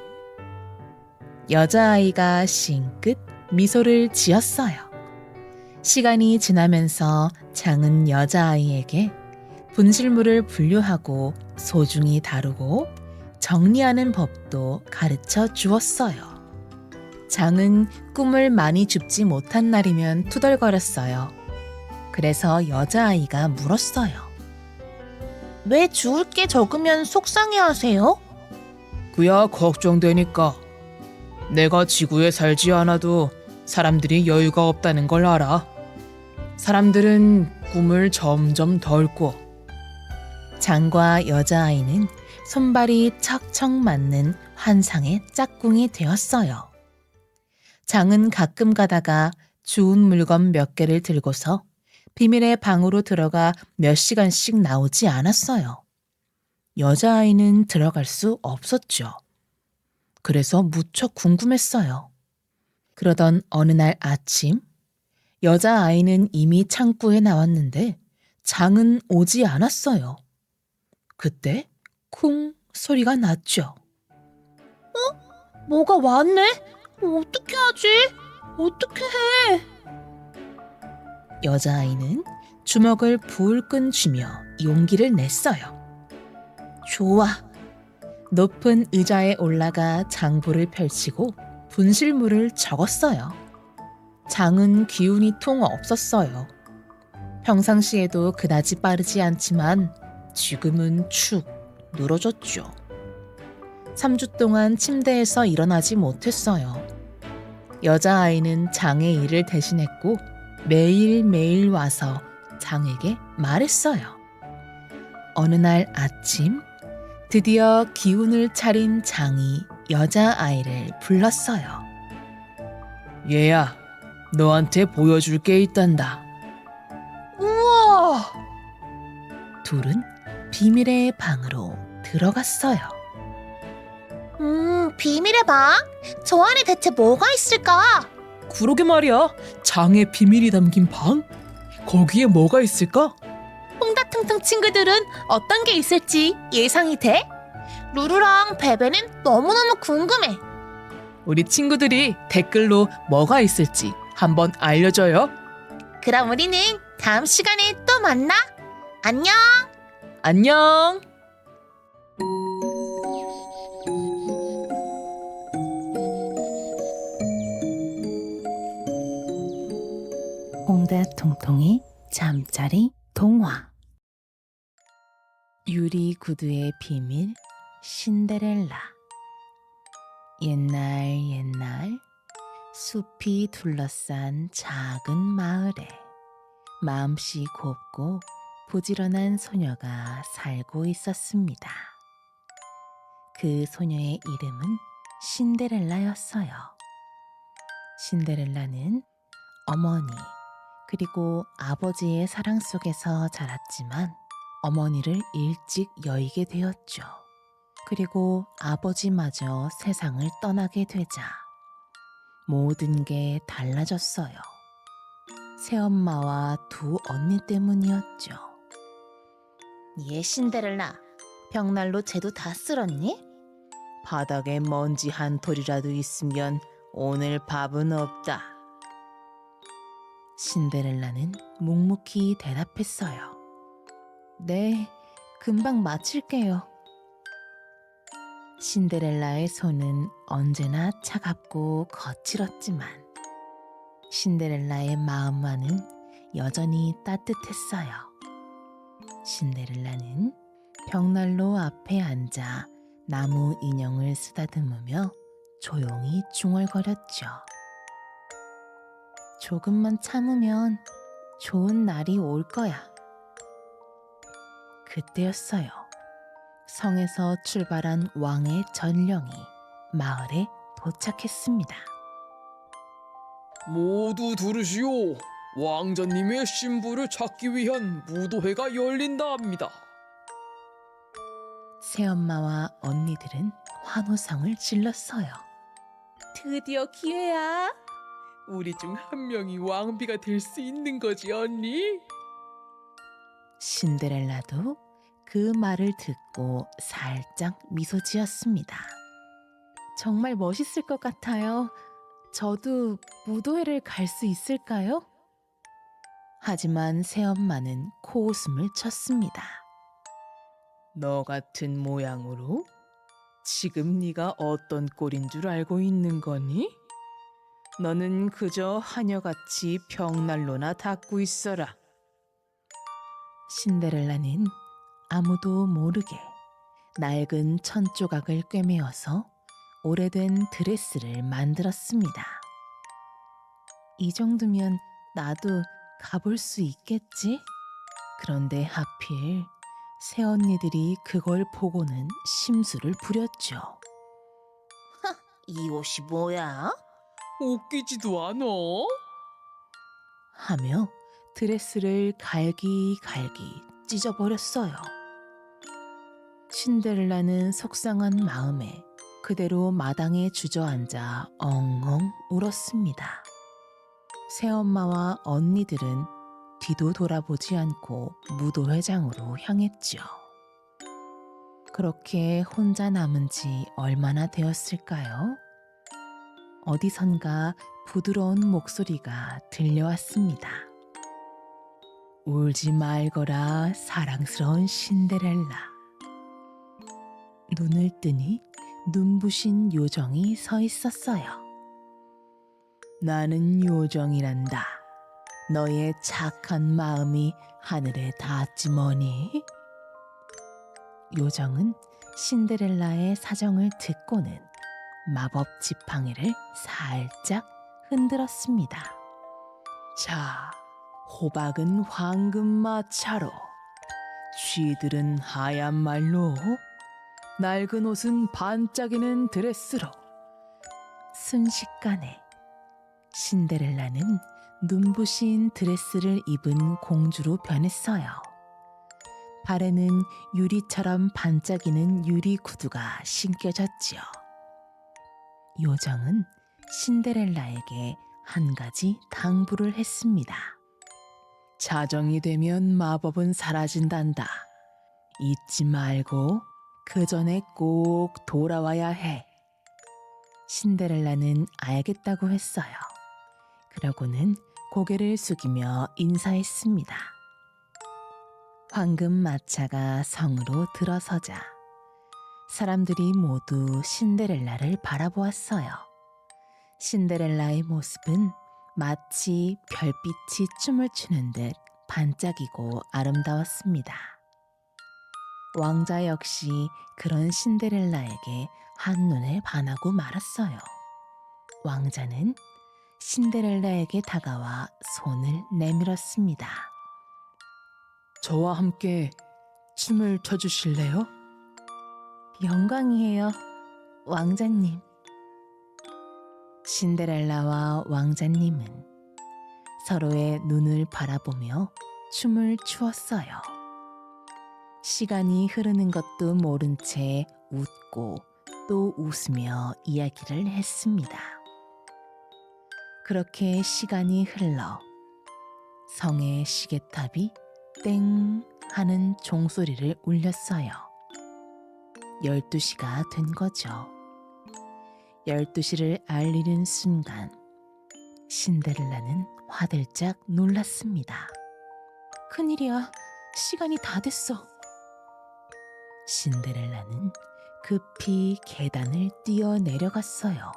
여자아이가 싱긋 미소를 지었어요. 시간이 지나면서 장은 여자아이에게 분실물을 분류하고 소중히 다루고 정리하는 법도 가르쳐 주었어요. 장은 꿈을 많이 줍지 못한 날이면 투덜거렸어요. 그래서 여자아이가 물었어요. 왜 주울 게 적으면 속상해하세요? 그야 걱정되니까. 내가 지구에 살지 않아도 사람들이 여유가 없다는 걸 알아. 사람들은 꿈을 점점 덜 꿔. 장과 여자아이는 손발이 척척 맞는 환상의 짝꿍이 되었어요. 장은 가끔 가다가 주운 물건 몇 개를 들고서 비밀의 방으로 들어가 몇 시간씩 나오지 않았어요. 여자아이는 들어갈 수 없었죠. 그래서 무척 궁금했어요. 그러던 어느 날 아침, 여자아이는 이미 창고에 나왔는데 장은 오지 않았어요. 그때 쿵 소리가 났죠. 뭐가 왔네? 어떻게 하지? 어떻게 해? 여자아이는 주먹을 불끈 쥐며 용기를 냈어요. 좋아. 높은 의자에 올라가 장부를 펼치고 분실물을 적었어요. 장은 기운이 통 없었어요. 평상시에도 그다지 빠르지 않지만 지금은 축 늘어졌죠. 3주 동안 침대에서 일어나지 못했어요. 여자아이는 장의 일을 대신했고 매일매일 와서 장에게 말했어요. 어느 날 아침 드디어 기운을 차린 장이 여자아이를 불렀어요. 얘야, 너한테 보여줄 게 있단다. 우와! 둘은 비밀의 방으로 들어갔어요. 비밀의 방? 저 안에 대체 뭐가 있을까? 그러게 말이야. 장의 비밀이 담긴 방? 거기에 뭐가 있을까? 홍다퉁퉁 친구들은 어떤 게 있을지 예상이 돼? 루루랑 베베는 너무너무 궁금해. 우리 친구들이 댓글로 뭐가 있을지 한번 알려줘요. 그럼 우리는 다음 시간에 또 만나. 안녕! 안녕! 잠자리 동화 유리 구두의 비밀 신데렐라 옛날 숲이 둘러싼 작은 마을에 마음씨 곱고 부지런한 소녀가 살고 있었습니다. 그 소녀의 이름은 신데렐라였어요. 신데렐라는 어머니 그리고 아버지의 사랑 속에서 자랐지만 어머니를 일찍 여의게 되었죠. 그리고 아버지마저 세상을 떠나게 되자 모든 게 달라졌어요. 새엄마와 두 언니 때문이었죠. 얘 신데렐라, 벽난로 쟤도 다 쓸었니? 바닥에 먼지 한 톨이라도 있으면 오늘 밥은 없다. 신데렐라는 묵묵히 대답했어요. 네, 금방 마칠게요. 신데렐라의 손은 언제나 차갑고 거칠었지만 신데렐라의 마음만은 여전히 따뜻했어요. 신데렐라는 벽난로 앞에 앉아 나무 인형을 쓰다듬으며 조용히 중얼거렸죠. 조금만 참으면 좋은 날이 올 거야. 그때였어요. 성에서 출발한 왕의 전령이 마을에 도착했습니다. 모두 들으시오. 왕자님의 신부를 찾기 위한 무도회가 열린다 합니다. 새엄마와 언니들은 환호성을 질렀어요. 드디어 기회야. 우리 중 한 명이 왕비가 될 수 있는 거지, 언니? 신데렐라도 그 말을 듣고 살짝 미소 지었습니다. 정말 멋있을 것 같아요. 저도 무도회를 갈 수 있을까요? 하지만 새엄마는 코웃음을 쳤습니다. 너 같은 모양으로? 지금 네가 어떤 꼴인 줄 알고 있는 거니? 너는 그저 하녀같이 벽난로나 닦고 있어라. 신데렐라는 아무도 모르게 낡은 천 조각을 꿰매어서 오래된 드레스를 만들었습니다. 이 정도면 나도 가볼 수 있겠지? 그런데 하필 새언니들이 그걸 보고는 심술을 부렸죠. 이 옷이 뭐야? 웃기지도 않아. 하며 드레스를 갈기갈기 찢어버렸어요. 신데렐라는 속상한 마음에 그대로 마당에 주저앉아 엉엉 울었습니다. 새엄마와 언니들은 뒤도 돌아보지 않고 무도회장으로 향했죠. 그렇게 혼자 남은 지 얼마나 되었을까요? 어디선가 부드러운 목소리가 들려왔습니다. 울지 말거라, 사랑스러운 신데렐라. 눈을 뜨니 눈부신 요정이 서 있었어요. 나는 요정이란다. 너의 착한 마음이 하늘에 닿았지 뭐니? 요정은 신데렐라의 사정을 듣고는 마법 지팡이를 살짝 흔들었습니다. 자, 호박은 황금 마차로, 쥐들은 하얀 말로, 낡은 옷은 반짝이는 드레스로. 순식간에 신데렐라는 눈부신 드레스를 입은 공주로 변했어요. 발에는 유리처럼 반짝이는 유리 구두가 신겨졌지요. 요정은 신데렐라에게 한 가지 당부를 했습니다. 자정이 되면 마법은 사라진단다. 잊지 말고 그 전에 꼭 돌아와야 해. 신데렐라는 알겠다고 했어요. 그러고는 고개를 숙이며 인사했습니다. 황금 마차가 성으로 들어서자 사람들이 모두 신데렐라를 바라보았어요. 신데렐라의 모습은 마치 별빛이 춤을 추는 듯 반짝이고 아름다웠습니다. 왕자 역시 그런 신데렐라에게 한눈에 반하고 말았어요. 왕자는 신데렐라에게 다가와 손을 내밀었습니다. 저와 함께 춤을 춰주실래요? 영광이에요, 왕자님. 신데렐라와 왕자님은 서로의 눈을 바라보며 춤을 추었어요. 시간이 흐르는 것도 모른 채 웃고 또 웃으며 이야기를 했습니다. 그렇게 시간이 흘러 성의 시계탑이 땡 하는 종소리를 울렸어요. 12시가 된 거죠. 12시를 알리는 순간 신데렐라는 화들짝 놀랐습니다. 큰일이야, 시간이 다 됐어. 신데렐라는 급히 계단을 뛰어 내려갔어요.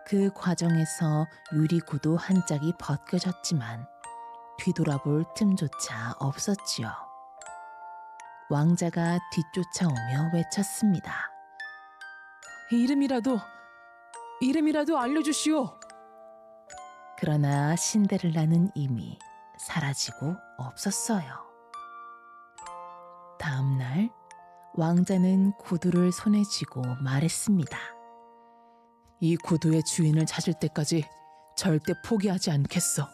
그 과정에서 유리구두 한 짝이 벗겨졌지만 뒤돌아볼 틈조차 없었지요. 왕자가 뒤쫓아오며 외쳤습니다. 이름이라도 알려주시오. 그러나 신데렐라는 이미 사라지고 없었어요. 다음 날 왕자는 구두를 손에 쥐고 말했습니다. 이 구두의 주인을 찾을 때까지 절대 포기하지 않겠어.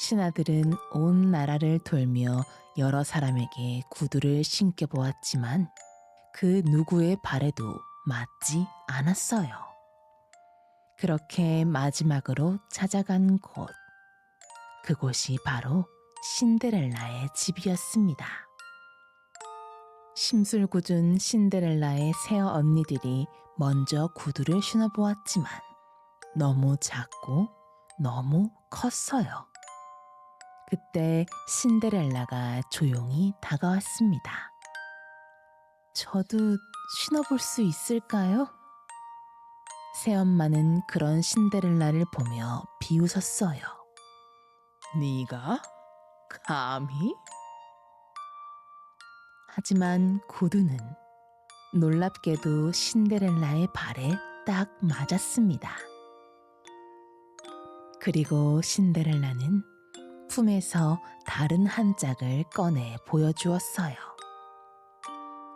신하들은 온 나라를 돌며 여러 사람에게 구두를 신겨보았지만 그 누구의 발에도 맞지 않았어요. 그렇게 마지막으로 찾아간 곳, 그곳이 바로 신데렐라의 집이었습니다. 심술궂은 신데렐라의 새 언니들이 먼저 구두를 신어보았지만 너무 작고 너무 컸어요. 그때 신데렐라가 조용히 다가왔습니다. 저도 신어볼 수 있을까요? 새엄마는 그런 신데렐라를 보며 비웃었어요. 네가? 감히? 하지만 구두는 놀랍게도 신데렐라의 발에 딱 맞았습니다. 그리고 신데렐라는 품에서 다른 한 짝을 꺼내 보여주었어요.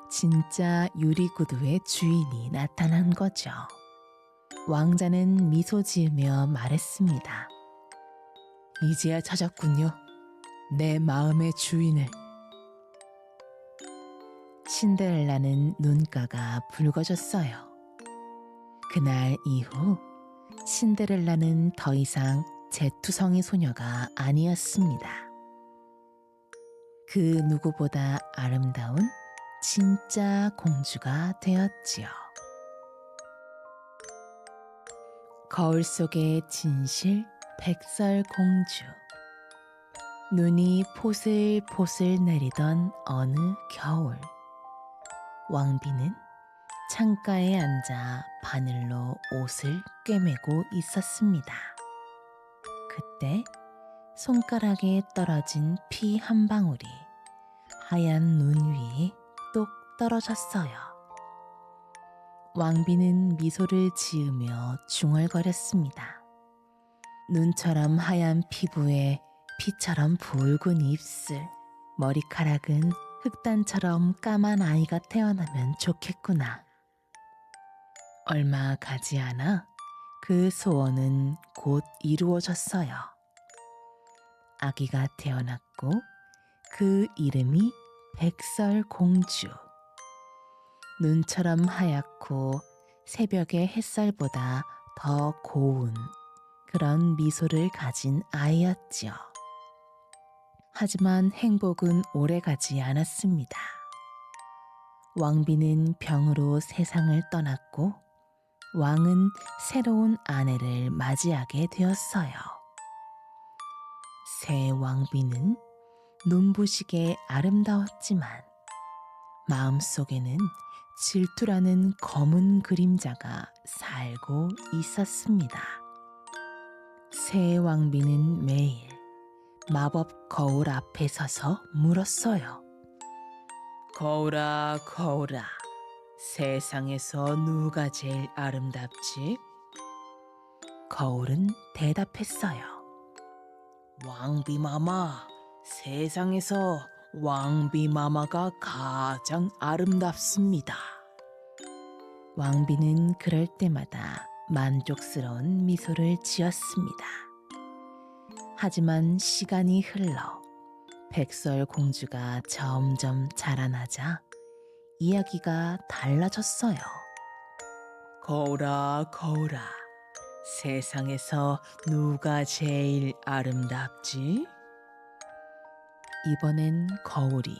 진짜 유리구두의 주인이 나타난 거죠. 왕자는 미소 지으며 말했습니다. 이제야 찾았군요. 내 마음의 주인을. 신데렐라는 눈가가 붉어졌어요. 그날 이후 신데렐라는 더 이상 제투성이 소녀가 아니었습니다. 그 누구보다 아름다운 진짜 공주가 되었지요. 거울 속의 진실 백설공주. 눈이 포슬포슬 내리던 어느 겨울, 왕비는 창가에 앉아 바늘로 옷을 꿰매고 있었습니다. 그때 손가락에 떨어진 피 한 방울이 하얀 눈 위에 똑 떨어졌어요. 왕비는 미소를 지으며 중얼거렸습니다. 눈처럼 하얀 피부에 피처럼 붉은 입술, 머리카락은 흑단처럼 까만 아이가 태어나면 좋겠구나. 얼마 가지 않아 그 소원은 곧 이루어졌어요. 아기가 태어났고 그 이름이 백설공주. 눈처럼 하얗고 새벽의 햇살보다 더 고운 그런 미소를 가진 아이였지요. 하지만 행복은 오래가지 않았습니다. 왕비는 병으로 세상을 떠났고 왕은 새로운 아내를 맞이하게 되었어요. 새 왕비는 눈부시게 아름다웠지만 마음속에는 질투라는 검은 그림자가 살고 있었습니다. 새 왕비는 매일 마법 거울 앞에 서서 물었어요. 거울아, 거울아, 세상에서 누가 제일 아름답지? 거울은 대답했어요. 왕비마마, 세상에서 왕비마마가 가장 아름답습니다. 왕비는 그럴 때마다 만족스러운 미소를 지었습니다. 하지만 시간이 흘러 백설공주가 점점 자라나자 이야기가 달라졌어요. 거울아, 거울아, 세상에서 누가 제일 아름답지? 이번엔 거울이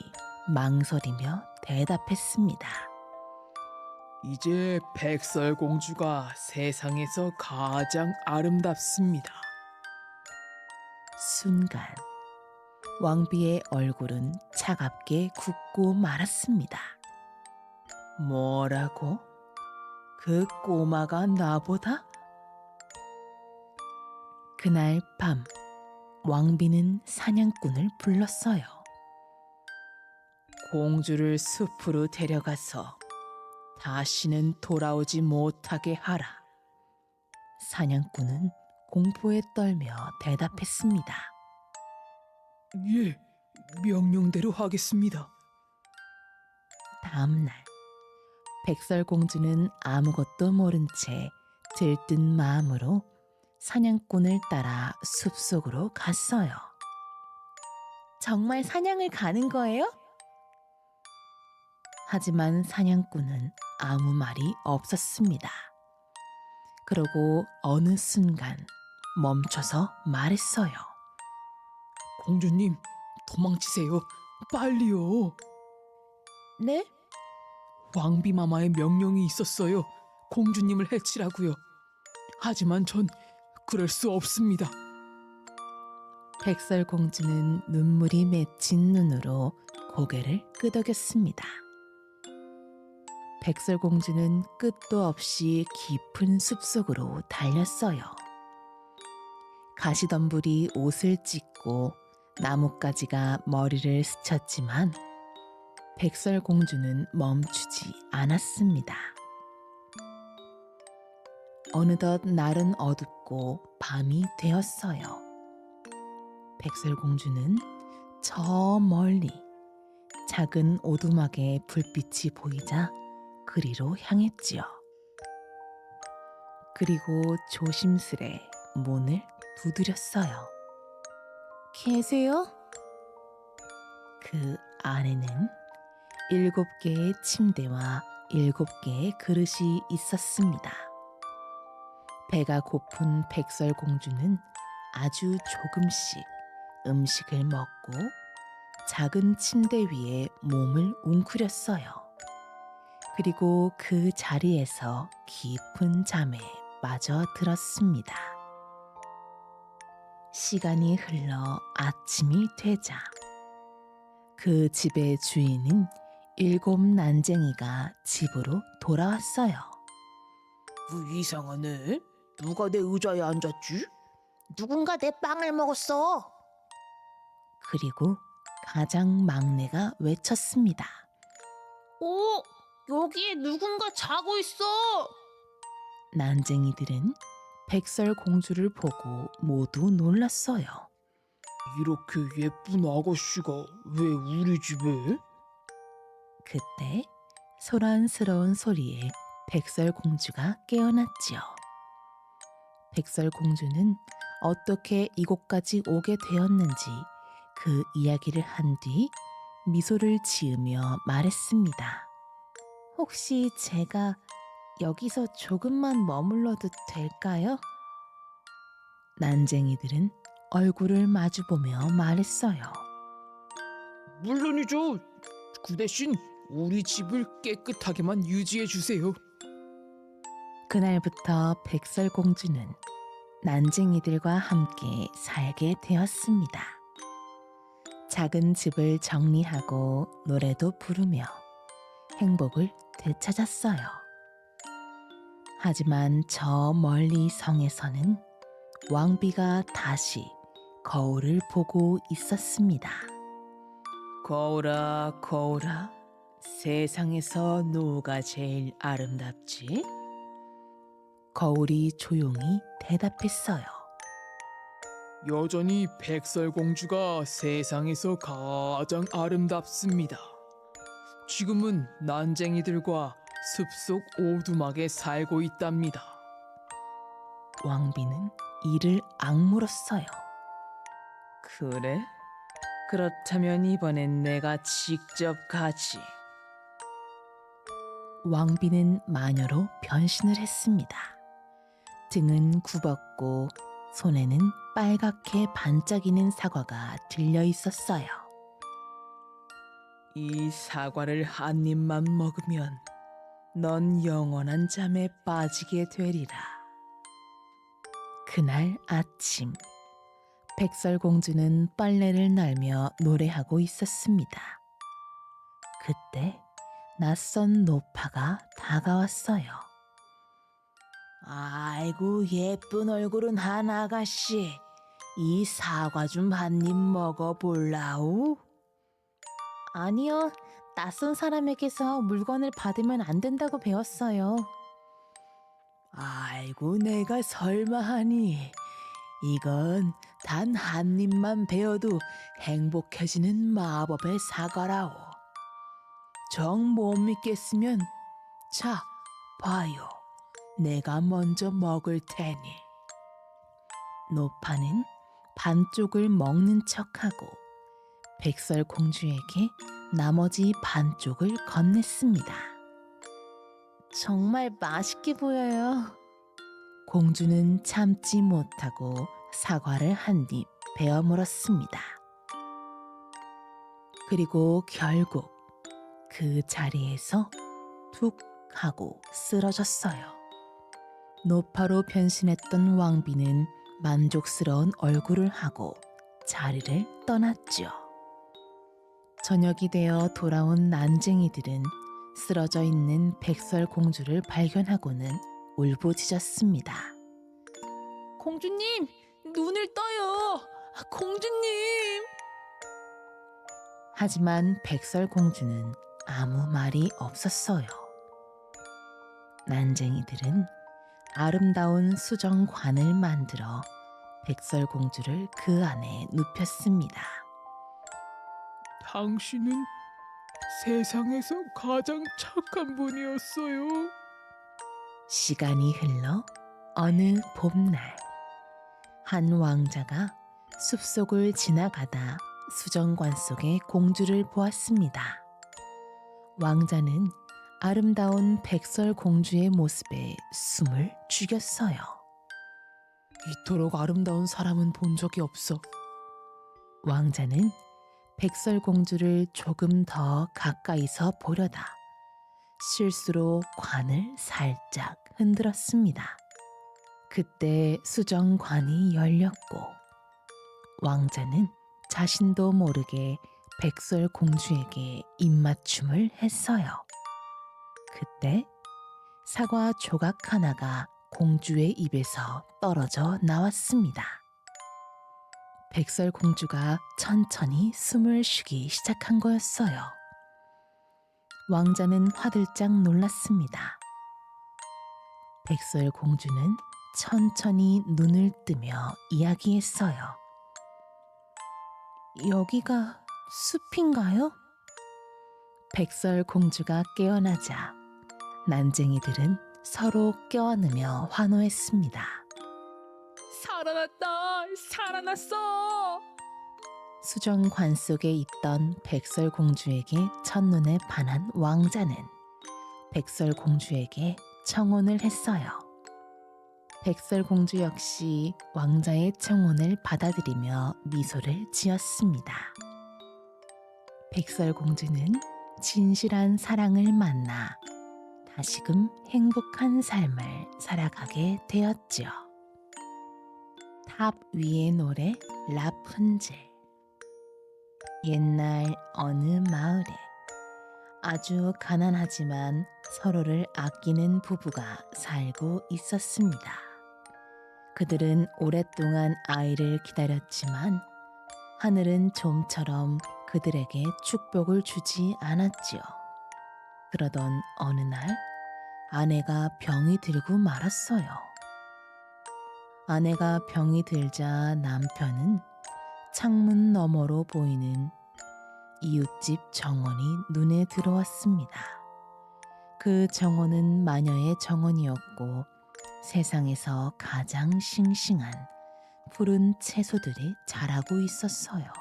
망설이며 대답했습니다. 이제 백설공주가 세상에서 가장 아름답습니다. 순간 왕비의 얼굴은 차갑게 굳고 말았습니다. 뭐라고? 그 꼬마가 나보다? 그날 밤 왕비는 사냥꾼을 불렀어요. 공주를 숲으로 데려가서 다시는 돌아오지 못하게 하라. 사냥꾼은 공포에 떨며 대답했습니다. 예, 명령대로 하겠습니다. 다음날 백설공주는 아무것도 모른 채 들뜬 마음으로 사냥꾼을 따라 숲속으로 갔어요. 정말 사냥을 가는 거예요? 하지만 사냥꾼은 아무 말이 없었습니다. 그러고 어느 순간 멈춰서 말했어요. 공주님, 도망치세요. 빨리요. 네? 왕비마마의 명령이 있었어요. 공주님을 해치라고요. 하지만 전 그럴 수 없습니다. 백설공주는 눈물이 맺힌 눈으로 고개를 끄덕였습니다. 백설공주는 끝도 없이 깊은 숲속으로 달렸어요. 가시덤불이 옷을 찢고 나뭇가지가 머리를 스쳤지만 백설공주는 멈추지 않았습니다. 어느덧 날은 어둡고 밤이 되었어요. 백설공주는 저 멀리 작은 오두막에 불빛이 보이자 그리로 향했지요. 그리고 조심스레 문을 두드렸어요. 계세요? 그 안에는 7개의 침대와 7개의 그릇이 있었습니다. 배가 고픈 백설공주는 아주 조금씩 음식을 먹고 작은 침대 위에 몸을 웅크렸어요. 그리고 그 자리에서 깊은 잠에 빠져들었습니다. 시간이 흘러 아침이 되자 그 집의 주인은 7 난쟁이가 집으로 돌아왔어요. 이상하네. 누가 내 의자에 앉았지? 누군가 내 빵을 먹었어. 그리고 가장 막내가 외쳤습니다. 오, 여기에 누군가 자고 있어. 난쟁이들은 백설공주를 보고 모두 놀랐어요. 이렇게 예쁜 아가씨가 왜 우리 집에? 그때 소란스러운 소리에 백설공주가 깨어났지요. 백설공주는 어떻게 이곳까지 오게 되었는지 그 이야기를 한 뒤 미소를 지으며 말했습니다. 혹시 제가 여기서 조금만 머물러도 될까요? 난쟁이들은 얼굴을 마주보며 말했어요. 물론이죠. 그 대신 우리 집을 깨끗하게만 유지해 주세요. 그날부터 백설공주는 난쟁이들과 함께 살게 되었습니다. 작은 집을 정리하고 노래도 부르며 행복을 되찾았어요. 하지만 저 멀리 성에서는 왕비가 다시 거울을 보고 있었습니다. 거울아, 거울아, 세상에서 누가 제일 아름답지? 거울이 조용히 대답했어요. 여전히 백설공주가 세상에서 가장 아름답습니다. 지금은 난쟁이들과 숲속 오두막에 살고 있답니다. 왕비는 이를 악물었어요. 그래? 그렇다면 이번엔 내가 직접 가지. 왕비는 마녀로 변신을 했습니다. 등은 굽었고 손에는 빨갛게 반짝이는 사과가 들려 있었어요. 이 사과를 한 입만 먹으면 넌 영원한 잠에 빠지게 되리라. 그날 아침, 백설공주는 빨래를 널며 노래하고 있었습니다. 그때 낯선 노파가 다가왔어요. 아이고 예쁜 얼굴은 한 아가씨, 이 사과 좀 한 입 먹어볼라우? 아니요, 낯선 사람에게서 물건을 받으면 안 된다고 배웠어요. 아이고 내가 설마 하니, 이건 단 한 입만 베어도 행복해지는 마법의 사과라오. 정 못 믿겠으면 자, 봐요. 내가 먼저 먹을 테니. 노파는 반쪽을 먹는 척하고 백설공주에게 나머지 반쪽을 건넸습니다. 정말 맛있게 보여요. 공주는 참지 못하고 사과를 한 입 베어 물었습니다. 그리고 결국 그 자리에서 툭 하고 쓰러졌어요. 노파로 변신했던 왕비는 만족스러운 얼굴을 하고 자리를 떠났죠. 저녁이 되어 돌아온 난쟁이들은 쓰러져 있는 백설공주를 발견하고는 울부짖었습니다. 공주님, 눈을 떠요! 공주님! 하지만 백설공주는 아무 말이 없었어요. 난쟁이들은 아름다운 수정관을 만들어 백설공주를 그 안에 눕혔습니다. 당신은 세상에서 가장 착한 분이었어요. 시간이 흘러 어느 봄날, 한 왕자가 숲속을 지나가다 수정관 속의 공주를 보았습니다. 왕자는 아름다운 백설공주의 모습에 숨을 죽였어요. 이토록 아름다운 사람은 본 적이 없어. 왕자는 백설공주를 조금 더 가까이서 보려다 실수로 관을 살짝 흔들었습니다. 그때 수정관이 열렸고 왕자는 자신도 모르게 백설공주에게 입맞춤을 했어요. 그때 사과 조각 하나가 공주의 입에서 떨어져 나왔습니다. 백설공주가 천천히 숨을 쉬기 시작한 거였어요. 왕자는 화들짝 놀랐습니다. 백설공주는 천천히 눈을 뜨며 이야기했어요. 여기가 숲인가요? 백설공주가 깨어나자 난쟁이들은 서로 껴안으며 환호했습니다. 살아났다! 살아났어! 수정관 속에 있던 백설공주에게 첫눈에 반한 왕자는 백설공주에게 청혼을 했어요. 백설공주 역시 왕자의 청혼을 받아들이며 미소를 지었습니다. 백설공주는 진실한 사랑을 만나 다시금 행복한 삶을 살아가게 되었죠. 탑 위의 노래 라푼젤. 옛날 어느 마을에 아주 가난하지만 서로를 아끼는 부부가 살고 있었습니다. 그들은 오랫동안 아이를 기다렸지만 하늘은 좀처럼 그들에게 축복을 주지 않았지요. 그러던 어느 날 아내가 병이 들고 말았어요. 아내가 병이 들자 남편은 창문 너머로 보이는 이웃집 정원이 눈에 들어왔습니다. 그 정원은 마녀의 정원이었고 세상에서 가장 싱싱한 푸른 채소들이 자라고 있었어요.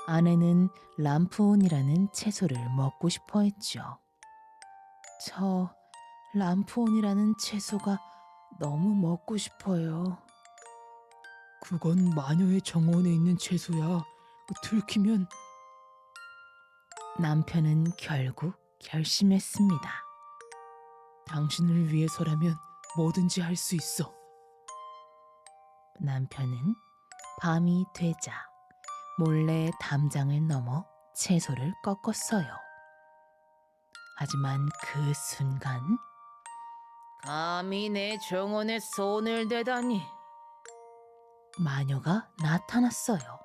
아내는 람프온이라는 채소를 먹고 싶어 했죠. 저 람프온이라는 채소가 너무 먹고 싶어요. 그건 마녀의 정원에 있는 채소야. 들키면 남편은 결국 결심했습니다. 당신을 위해서라면 뭐든지 할 수 있어. 남편은 밤이 되자 몰래 담장을 넘어 채소를 꺾었어요. 하지만 그 순간 감히 내 정원에 손을 대다니 마녀가 나타났어요.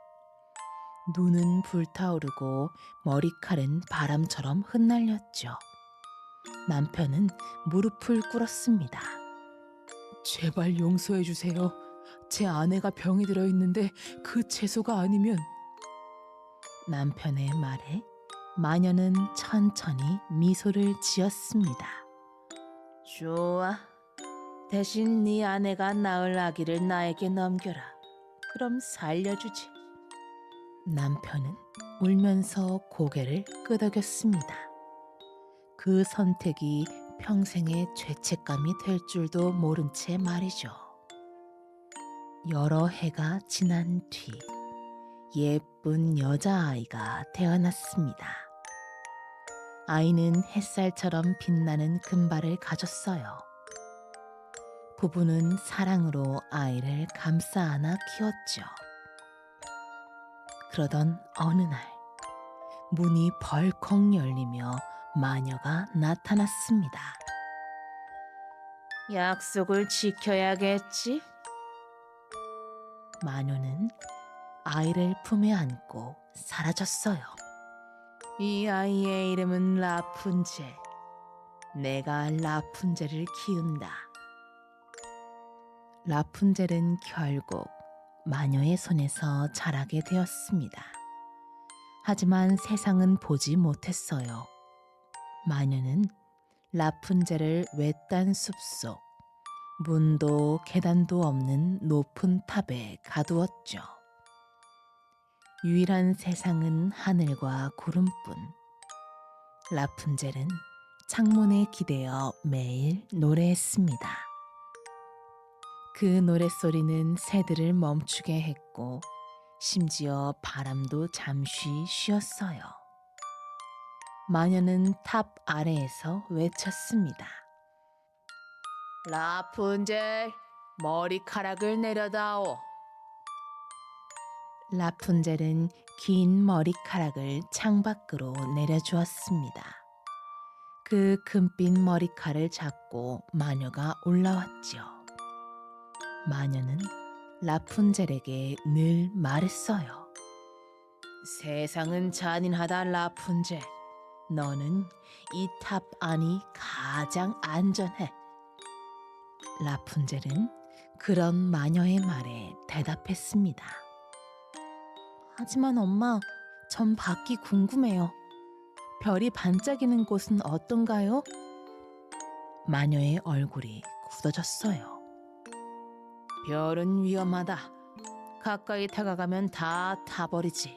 눈은 불타오르고 머리칼은 바람처럼 흩날렸죠. 남편은 무릎을 꿇었습니다. 제발 용서해 주세요. 제 아내가 병이 들어 있는데 그 채소가 아니면. 남편의 말에 마녀는 천천히 미소를 지었습니다. 좋아. 대신 네 아내가 낳을 아기를 나에게 넘겨라. 그럼 살려주지. 남편은 울면서 고개를 끄덕였습니다. 그 선택이 평생의 죄책감이 될 줄도 모른 채 말이죠. 여러 해가 지난 뒤 예쁜 여자아이가 태어났습니다. 아이는 햇살처럼 빛나는 금발을 가졌어요. 부부는 사랑으로 아이를 감싸 안아 키웠죠. 그러던 어느 날 문이 벌컥 열리며 마녀가 나타났습니다. 약속을 지켜야겠지? 마녀는 아이를 품에 안고 사라졌어요. 이 아이의 이름은 라푼젤. 내가 라푼젤을 키운다. 라푼젤은 결국 마녀의 손에서 자라게 되었습니다. 하지만 세상은 보지 못했어요. 마녀는 라푼젤을 외딴 숲속, 문도 계단도 없는 높은 탑에 가두었죠. 유일한 세상은 하늘과 구름뿐. 라푼젤은 창문에 기대어 매일 노래했습니다. 그 노랫소리는 새들을 멈추게 했고 심지어 바람도 잠시 쉬었어요. 마녀는 탑 아래에서 외쳤습니다. 라푼젤, 머리카락을 내려다오. 라푼젤은 긴 머리카락을 창밖으로 내려주었습니다. 그 금빛 머리칼을 잡고 마녀가 올라왔죠. 마녀는 라푼젤에게 늘 말했어요. 세상은 잔인하다, 라푼젤. 너는 이 탑 안이 가장 안전해. 라푼젤은 그런 마녀의 말에 대답했습니다. 하지만 엄마, 전 밖이 궁금해요. 별이 반짝이는 곳은 어떤가요? 마녀의 얼굴이 굳어졌어요. 별은 위험하다. 가까이 다가가면 다 타버리지.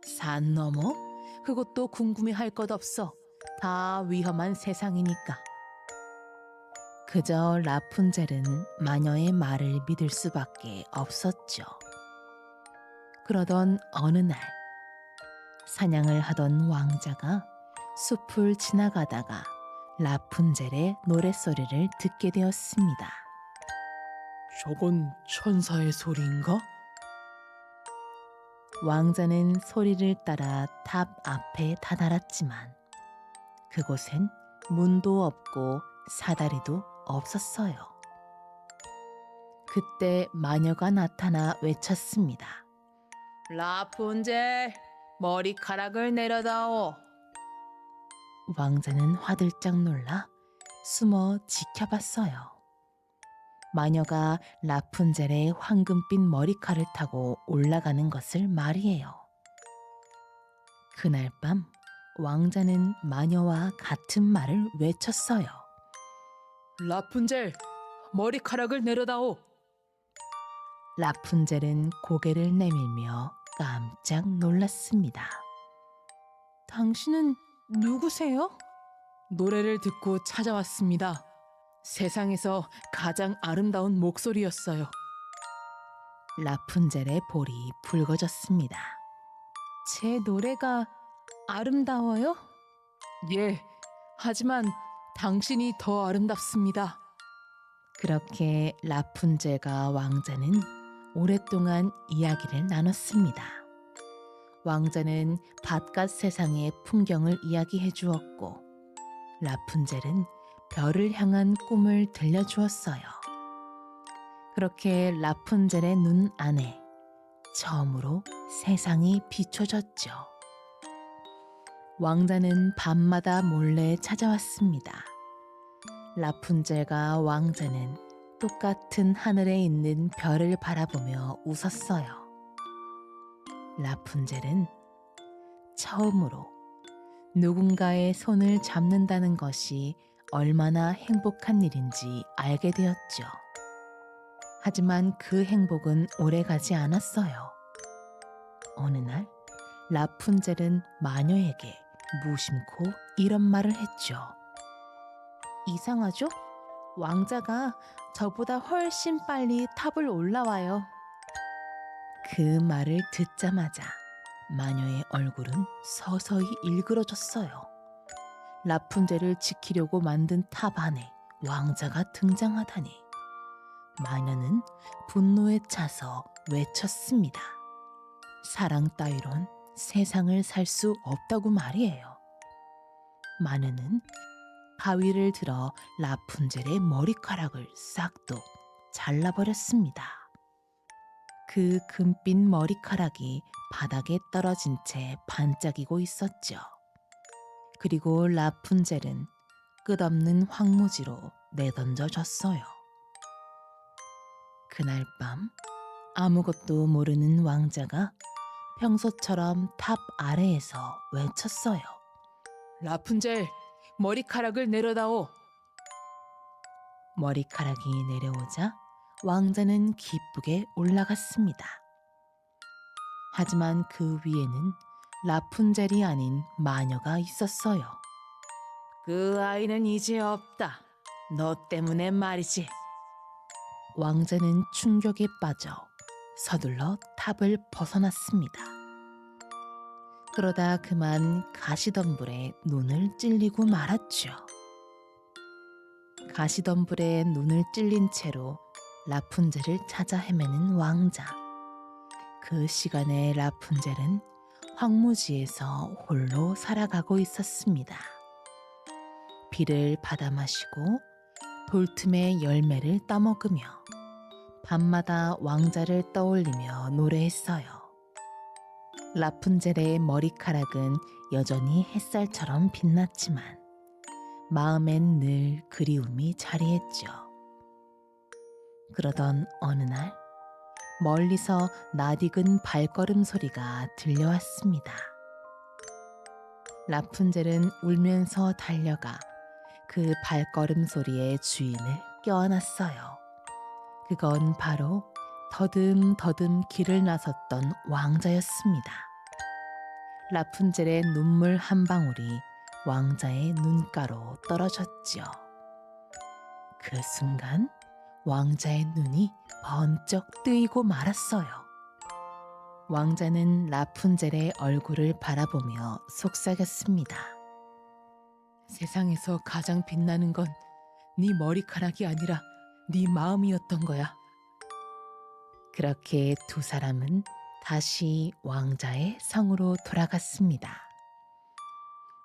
산 너머? 그것도 궁금해할 것 없어. 다 위험한 세상이니까. 그저 라푼젤은 마녀의 말을 믿을 수밖에 없었죠. 그러던 어느 날 사냥을 하던 왕자가 숲을 지나가다가 라푼젤의 노랫소리를 듣게 되었습니다. 저건 천사의 소리인가? 왕자는 소리를 따라 탑 앞에 다다랐지만 그곳엔 문도 없고 사다리도 없었어요. 그때 마녀가 나타나 외쳤습니다. 라푼젤, 머리카락을 내려다오. 왕자는 화들짝 놀라 숨어 지켜봤어요. 마녀가 라푼젤의 황금빛 머리칼을 타고 올라가는 것을 말이에요. 그날 밤 왕자는 마녀와 같은 말을 외쳤어요. 라푼젤, 머리카락을 내려다오. 라푼젤은 고개를 내밀며 깜짝 놀랐습니다. 당신은 누구세요? 노래를 듣고 찾아왔습니다. 세상에서 가장 아름다운 목소리였어요. 라푼젤의 볼이 붉어졌습니다. 제 노래가 아름다워요? 예, 하지만 당신이 더 아름답습니다. 그렇게 라푼젤과 왕자는 오랫동안 이야기를 나눴습니다. 왕자는 바깥 세상의 풍경을 이야기해 주었고, 라푼젤은 별을 향한 꿈을 들려주었어요. 그렇게 라푼젤의 눈 안에 처음으로 세상이 비춰졌죠. 왕자는 밤마다 몰래 찾아왔습니다. 라푼젤과 왕자는 똑같은 하늘에 있는 별을 바라보며 웃었어요. 라푼젤은 처음으로 누군가의 손을 잡는다는 것이 얼마나 행복한 일인지 알게 되었죠. 하지만 그 행복은 오래가지 않았어요. 어느 날 라푼젤은 마녀에게 무심코 이런 말을 했죠. 이상하죠? 왕자가 저보다 훨씬 빨리 탑을 올라와요. 그 말을 듣자마자 마녀의 얼굴은 서서히 일그러졌어요. 라푼젤을 지키려고 만든 탑 안에 왕자가 등장하다니. 마녀는 분노에 차서 외쳤습니다. 사랑 따위론 세상을 살 수 없다고 말이에요. 마녀는 가위를 들어 라푼젤의 머리카락을 싹둑 잘라버렸습니다. 그 금빛 머리카락이 바닥에 떨어진 채 반짝이고 있었죠. 그리고 라푼젤은 끝없는 황무지로 내던져졌어요. 그날 밤 아무것도 모르는 왕자가 평소처럼 탑 아래에서 외쳤어요. 라푼젤, 머리카락을 내려다오. 머리카락이 내려오자 왕자는 기쁘게 올라갔습니다. 하지만 그 위에는 라푼젤이 아닌 마녀가 있었어요. 그 아이는 이제 없다. 너 때문에 말이지. 왕자는 충격에 빠져 서둘러 탑을 벗어났습니다. 그러다 그만 가시덤불에 눈을 찔리고 말았죠. 가시덤불에 눈을 찔린 채로 라푼젤을 찾아 헤매는 왕자. 그 시간에 라푼젤은 황무지에서 홀로 살아가고 있었습니다. 비를 받아 마시고 돌틈의 열매를 따먹으며 밤마다 왕자를 떠올리며 노래했어요. 라푼젤의 머리카락은 여전히 햇살처럼 빛났지만 마음엔 늘 그리움이 자리했죠. 그러던 어느 날 멀리서 낯익은 발걸음 소리가 들려왔습니다. 라푼젤은 울면서 달려가 그 발걸음 소리의 주인을 껴안았어요. 그건 바로 더듬더듬 길을 나섰던 왕자였습니다. 라푼젤의 눈물 한 방울이 왕자의 눈가로 떨어졌죠. 그 순간 왕자의 눈이 번쩍 뜨이고 말았어요. 왕자는 라푼젤의 얼굴을 바라보며 속삭였습니다. 세상에서 가장 빛나는 건 네 머리카락이 아니라 네 마음이었던 거야. 그렇게 두 사람은 다시 왕자의 성으로 돌아갔습니다.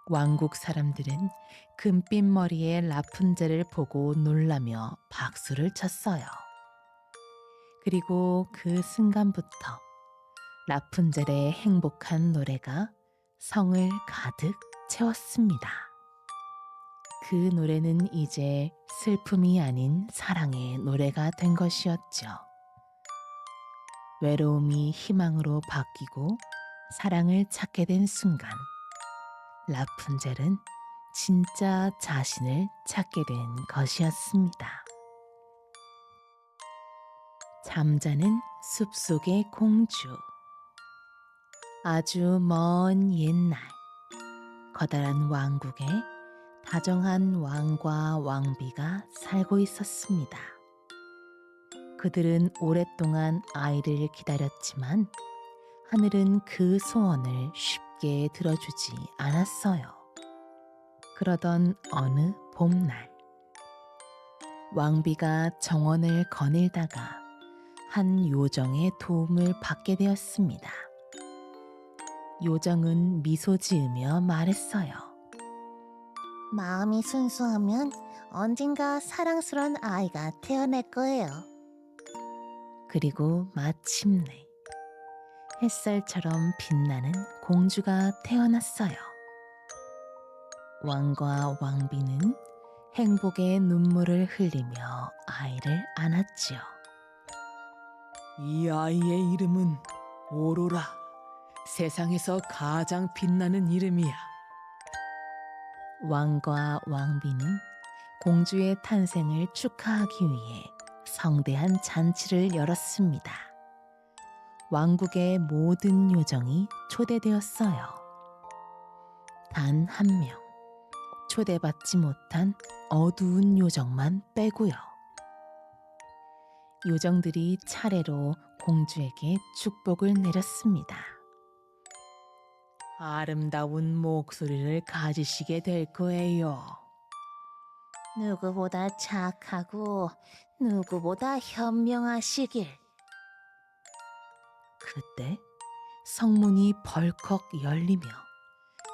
왕국 사람들은 금빛 머리의 라푼젤을 보고 놀라며 박수를 쳤어요. 그리고 그 순간부터 라푼젤의 행복한 노래가 성을 가득 채웠습니다. 그 노래는 이제 슬픔이 아닌 사랑의 노래가 된 것이었죠. 외로움이 희망으로 바뀌고 사랑을 찾게 된 순간, 라푼젤은 진짜 자신을 찾게 된 것이었습니다. 잠자는 숲속의 공주. 아주 먼 옛날, 커다란 왕국에 다정한 왕과 왕비가 살고 있었습니다. 그들은 오랫동안 아이를 기다렸지만 하늘은 그 소원을 쉽게 들어주지 않았어요. 그러던 어느 봄날, 왕비가 정원을 거닐다가 한 요정의 도움을 받게 되었습니다. 요정은 미소 지으며 말했어요. 마음이 순수하면 언젠가 사랑스러운 아이가 태어날 거예요. 그리고 마침내 햇살처럼 빛나는 공주가 태어났어요. 왕과 왕비는 행복의 눈물을 흘리며 아이를 안았지요. 이 아이의 이름은 오로라. 세상에서 가장 빛나는 이름이야. 왕과 왕비는 공주의 탄생을 축하하기 위해 성대한 잔치를 열었습니다. 왕국의 모든 요정이 초대되었어요. 단 한 명, 초대받지 못한 어두운 요정만 빼고요. 요정들이 차례로 공주에게 축복을 내렸습니다. 아름다운 목소리를 가지시게 될 거예요. 누구보다 착하고 누구보다 현명하시길. 그때 성문이 벌컥 열리며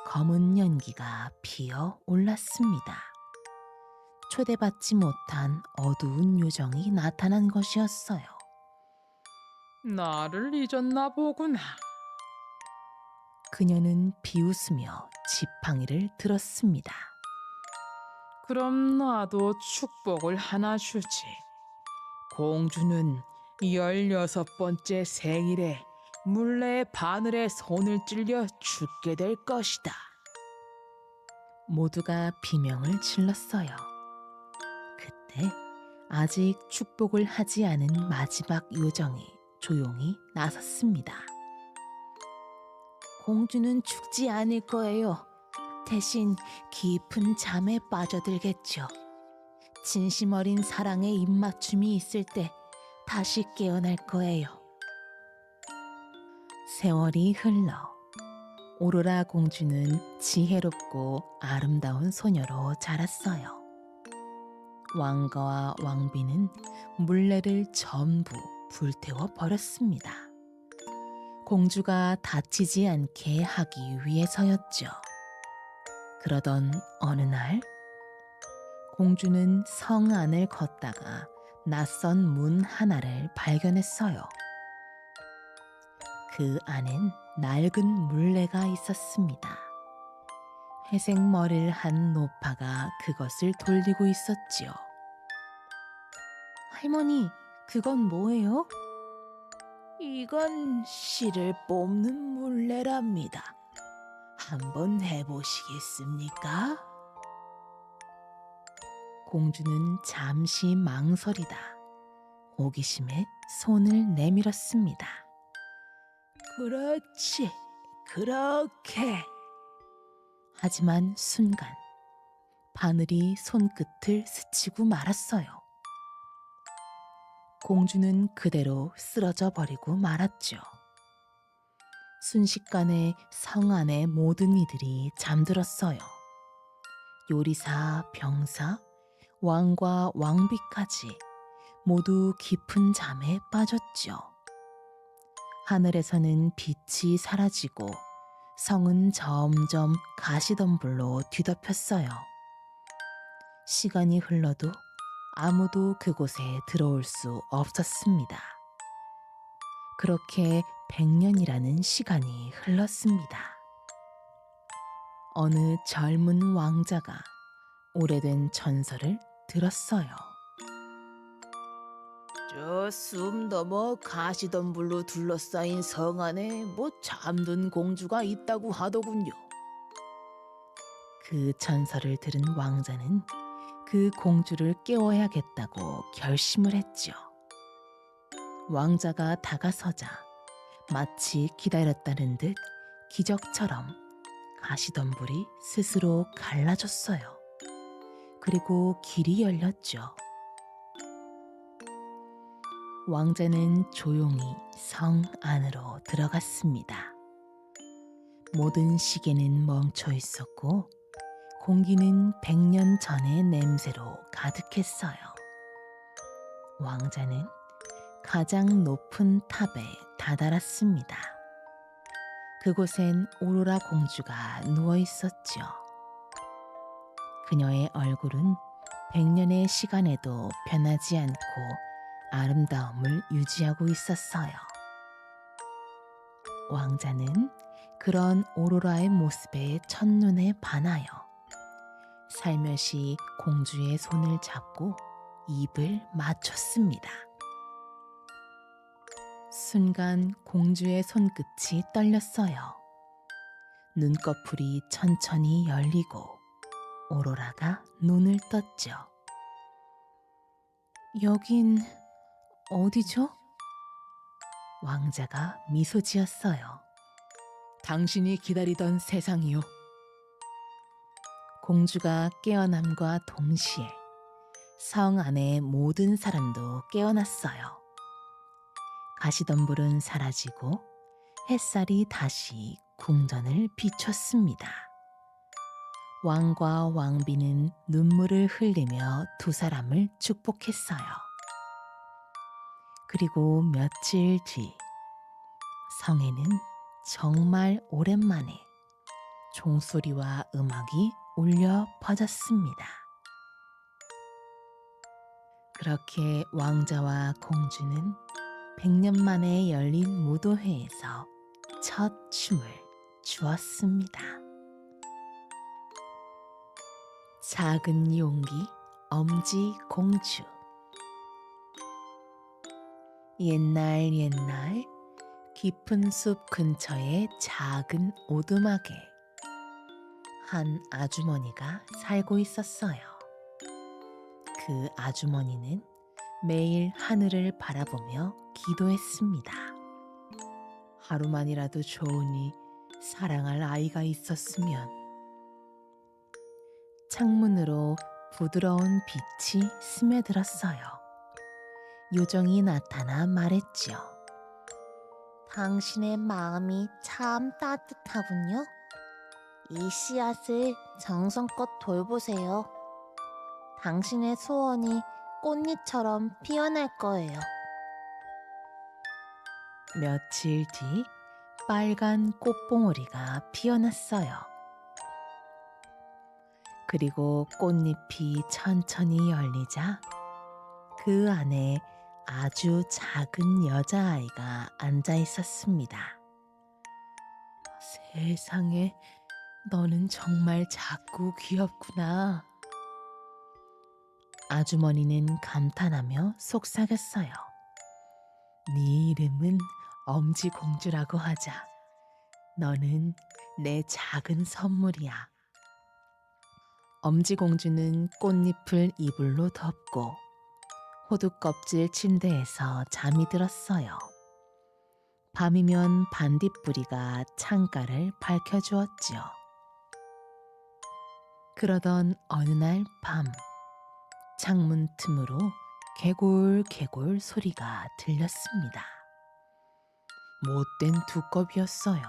검은 연기가 피어 올랐습니다. 초대받지 못한 어두운 요정이 나타난 것이었어요. 나를 잊었나 보구나. 그녀는 비웃으며 지팡이를 들었습니다. 그럼 나도 축복을 하나 주지. 공주는 16번째 생일에 물레의 바늘에 손을 찔려 죽게 될 것이다. 모두가 비명을 질렀어요. 그때 아직 축복을 하지 않은 마지막 요정이 조용히 나섰습니다. 공주는 죽지 않을 거예요. 대신 깊은 잠에 빠져들겠죠. 진심 어린 사랑의 입맞춤이 있을 때 다시 깨어날 거예요. 세월이 흘러 오로라 공주는 지혜롭고 아름다운 소녀로 자랐어요. 왕과 왕비는 물레를 전부 불태워 버렸습니다. 공주가 다치지 않게 하기 위해서였죠. 그러던 어느 날, 공주는 성 안을 걷다가 낯선 문 하나를 발견했어요. 그 안엔 낡은 물레가 있었습니다. 회색 머리를 한 노파가 그것을 돌리고 있었지요. 할머니, 그건 뭐예요? 이건 씨를 뽑는 물레랍니다. 한번 해보시겠습니까? 공주는 잠시 망설이다 호기심에 손을 내밀었습니다. 그렇지, 그렇게. 하지만 순간 바늘이 손끝을 스치고 말았어요. 공주는 그대로 쓰러져 버리고 말았죠. 순식간에 성 안의 모든 이들이 잠들었어요. 요리사, 병사, 왕과 왕비까지 모두 깊은 잠에 빠졌죠. 하늘에서는 빛이 사라지고 성은 점점 가시덤불로 뒤덮였어요. 시간이 흘러도 아무도 그곳에 들어올 수 없었습니다. 그렇게 100년이라는 시간이 흘렀습니다. 어느 젊은 왕자가 오래된 전설을 들었어요. 저 숨 넘어 가시덤불로 둘러싸인 성 안에 잠든 공주가 있다고 하더군요. 그 전설을 들은 왕자는 그 공주를 깨워야겠다고 결심을 했죠. 왕자가 다가서자 마치 기다렸다는 듯 기적처럼 가시덤불이 스스로 갈라졌어요. 그리고 길이 열렸죠. 왕자는 조용히 성 안으로 들어갔습니다. 모든 시계는 멈춰 있었고 공기는 100년 전의 냄새로 가득했어요. 왕자는 가장 높은 탑에 다다랐습니다. 그곳엔 오로라 공주가 누워 있었죠. 그녀의 얼굴은 100년의 시간에도 변하지 않고 아름다움을 유지하고 있었어요. 왕자는 그런 오로라의 모습에 첫눈에 반하여 살며시 공주의 손을 잡고 입을 맞췄습니다. 순간 공주의 손끝이 떨렸어요. 눈꺼풀이 천천히 열리고 오로라가 눈을 떴죠. 여긴 어디죠? 왕자가 미소 지었어요. 당신이 기다리던 세상이요. 공주가 깨어남과 동시에 성 안의 모든 사람도 깨어났어요. 가시덤불은 사라지고 햇살이 다시 궁전을 비췄습니다. 왕과 왕비는 눈물을 흘리며 두 사람을 축복했어요. 그리고 며칠 뒤 성에는 정말 오랜만에 종소리와 음악이 울려 퍼졌습니다. 그렇게 왕자와 공주는 100년 만에 열린 무도회에서 첫 춤을 추었습니다. 작은 용기 엄지 공주. 옛날 깊은 숲 근처의 작은 오두막에 한 아주머니가 살고 있었어요. 그 아주머니는 매일 하늘을 바라보며 기도했습니다. 하루만이라도 좋으니 사랑할 아이가 있었으면. 창문으로 부드러운 빛이 스며들었어요. 요정이 나타나 말했죠. 당신의 마음이 참 따뜻하군요. 이 씨앗을 정성껏 돌보세요. 당신의 소원이 꽃잎처럼 피어날 거예요. 며칠 뒤 빨간 꽃봉오리가 피어났어요. 그리고 꽃잎이 천천히 열리자 그 안에 아주 작은 여자아이가 앉아 있었습니다. 세상에, 너는 정말 작고 귀엽구나. 아주머니는 감탄하며 속삭였어요. 네 이름은 엄지공주라고 하자. 너는 내 작은 선물이야. 엄지공주는 꽃잎을 이불로 덮고 호두껍질 침대에서 잠이 들었어요. 밤이면 반딧불이가 창가를 밝혀주었지요. 그러던 어느 날 밤, 창문 틈으로 개골개골 소리가 들렸습니다. 못된 두꺼비였어요.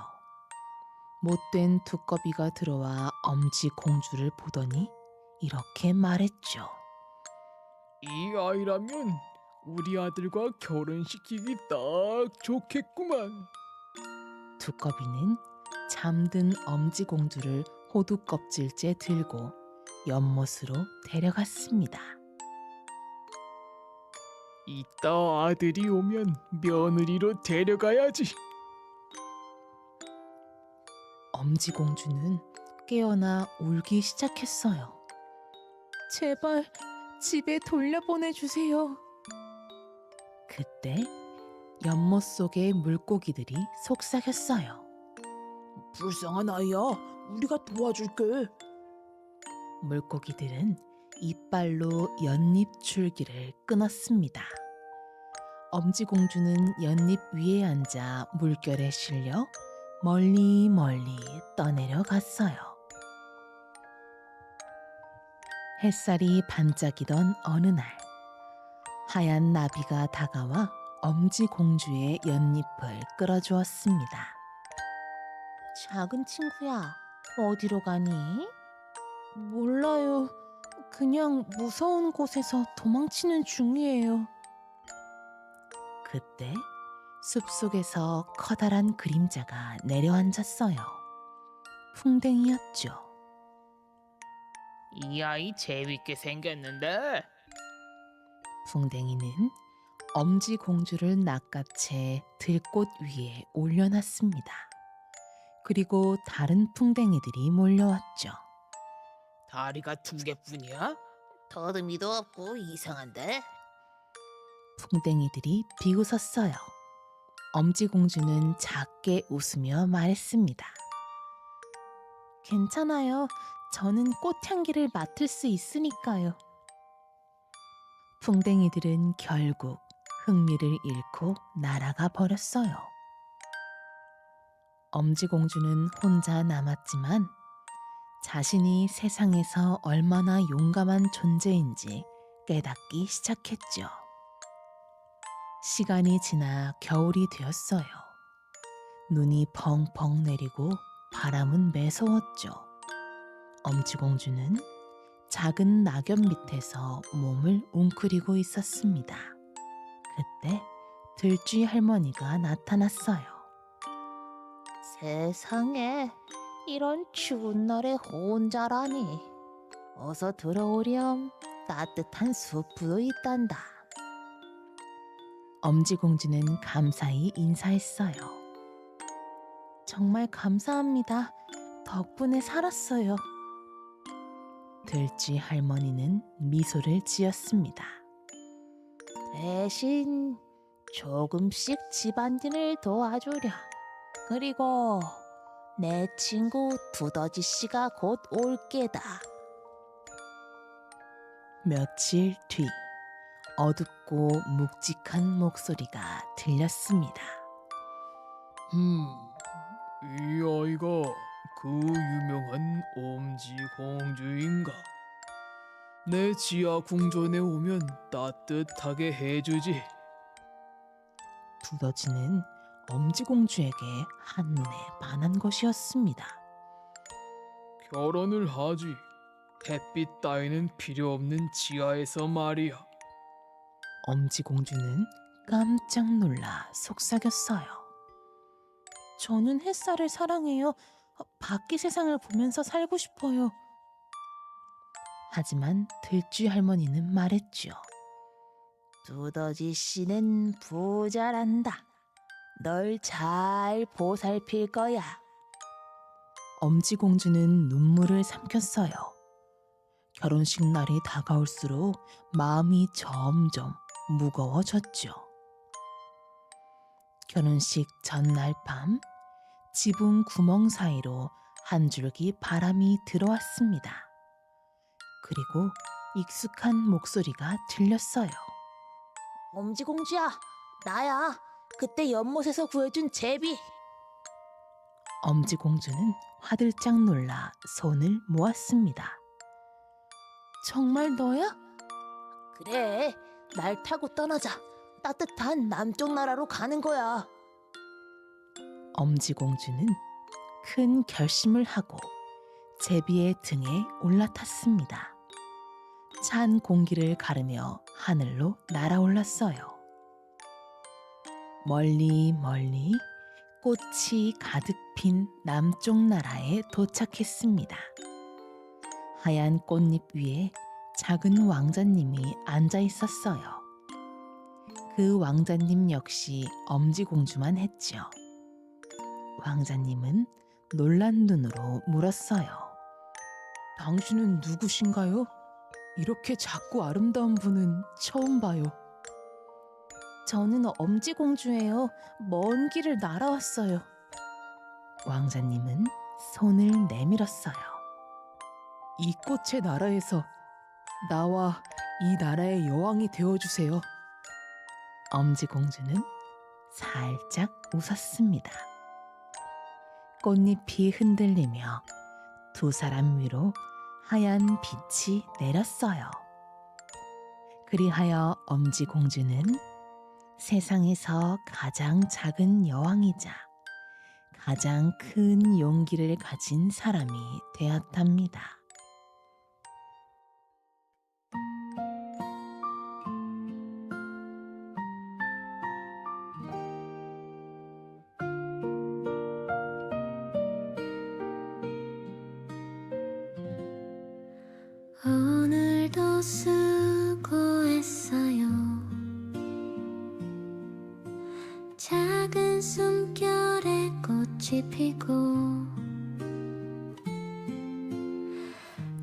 못된 두꺼비가 들어와 엄지공주를 보더니 이렇게 말했죠. 이 아이라면 우리 아들과 결혼시키기 딱 좋겠구만. 두꺼비는 잠든 엄지공주를 호두껍질째 들고 연못으로 데려갔습니다. 이따 아들이 오면 며느리로 데려가야지. 엄지공주는 깨어나 울기 시작했어요. 제발 집에 돌려보내주세요. 그때 연못 속의 물고기들이 속삭였어요. 불쌍한 아이야. 우리가 도와줄게. 물고기들은 이빨로 연잎 줄기를 끊었습니다. 엄지공주는 연잎 위에 앉아 물결에 실려 멀리 멀리 떠내려 갔어요. 햇살이 반짝이던 어느 날, 하얀 나비가 다가와 엄지공주의 연잎을 끌어주었습니다. 작은 친구야, 어디로 가니? 몰라요. 그냥 무서운 곳에서 도망치는 중이에요. 그때 숲속에서 커다란 그림자가 내려앉았어요. 풍뎅이였죠. 이 아이 재밌게 생겼는데. 풍뎅이는 엄지공주를 낚아채 들꽃 위에 올려놨습니다. 그리고 다른 풍뎅이들이 몰려왔죠. 다리가 2개뿐이야? 더듬이도 없고 이상한데? 풍뎅이들이 비웃었어요. 엄지공주는 작게 웃으며 말했습니다. 괜찮아요. 저는 꽃향기를 맡을 수 있으니까요. 풍뎅이들은 결국 흥미를 잃고 날아가 버렸어요. 엄지공주는 혼자 남았지만 자신이 세상에서 얼마나 용감한 존재인지 깨닫기 시작했죠. 시간이 지나 겨울이 되었어요. 눈이 펑펑 내리고 바람은 매서웠죠. 엄지공주는 작은 낙엽 밑에서 몸을 웅크리고 있었습니다. 그때 들쥐 할머니가 나타났어요. 세상에, 이런 추운 날에 혼자라니. 어서 들어오렴. 따뜻한 수프도 있단다. 엄지공주는 감사히 인사했어요. 정말 감사합니다. 덕분에 살았어요. 들쥐 할머니는 미소를 지었습니다. 대신 조금씩 집안일을 도와주려. 그리고 내 친구 두더지 씨가 곧 올 게다. 며칠 뒤 어둡고 묵직한 목소리가 들렸습니다. 이 아이가 그 유명한 엄지공주인가? 내 지하 궁전에 오면 따뜻하게 해주지. 두더지는 엄지공주에게 한눈에 반한 것이었습니다. 결혼을 하지. 햇빛 따위는 필요 없는 지하에서 말이야. 엄지공주는 깜짝 놀라 속삭였어요. 저는 햇살을 사랑해요. 밖의 세상을 보면서 살고 싶어요. 하지만 들쥐 할머니는 말했죠. 두더지 씨는 부자란다. 널 잘 보살필 거야. 엄지공주는 눈물을 삼켰어요. 결혼식 날이 다가올수록 마음이 점점 무거워졌죠. 결혼식 전날 밤, 지붕 구멍 사이로 한 줄기 바람이 들어왔습니다. 그리고 익숙한 목소리가 들렸어요. 엄지공주야, 나야. 그때 연못에서 구해준 제비. 엄지공주는 화들짝 놀라 손을 모았습니다. 정말 너야? 그래, 날 타고 떠나자. 따뜻한 남쪽 나라로 가는 거야. 엄지공주는 큰 결심을 하고 제비의 등에 올라탔습니다. 찬 공기를 가르며 하늘로 날아올랐어요. 멀리 멀리 꽃이 가득 핀 남쪽 나라에 도착했습니다. 하얀 꽃잎 위에 작은 왕자님이 앉아 있었어요. 그 왕자님 역시 엄지공주만 했지요. 왕자님은 놀란 눈으로 물었어요. 당신은 누구신가요? 이렇게 작고 아름다운 분은 처음 봐요. 저는 엄지공주예요. 먼 길을 날아왔어요. 왕자님은 손을 내밀었어요. 이 꽃의 나라에서 나와 이 나라의 여왕이 되어주세요. 엄지공주는 살짝 웃었습니다. 꽃잎이 흔들리며 두 사람 위로 하얀 빛이 내렸어요. 그리하여 엄지공주는 세상에서 가장 작은 여왕이자 가장 큰 용기를 가진 사람이 되었답니다. 오늘도 수고했어요. 작은 숨결에 꽃이 피고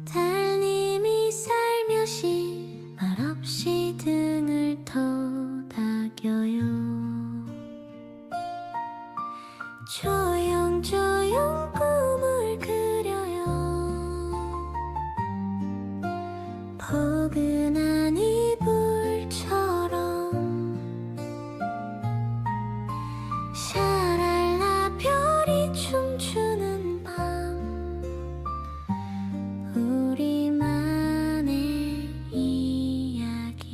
달님이 살며시 말없이 등을 토닥여요. 조용조용 꿈을 그려요. 포근한 이불처럼 샤랄라 별이 춤추는 밤 우리만의 이야기.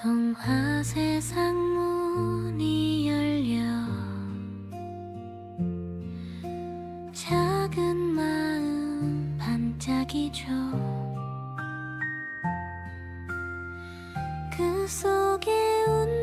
동화 세상 문이 열려 작은 마음 반짝이죠. 그 속에 웃는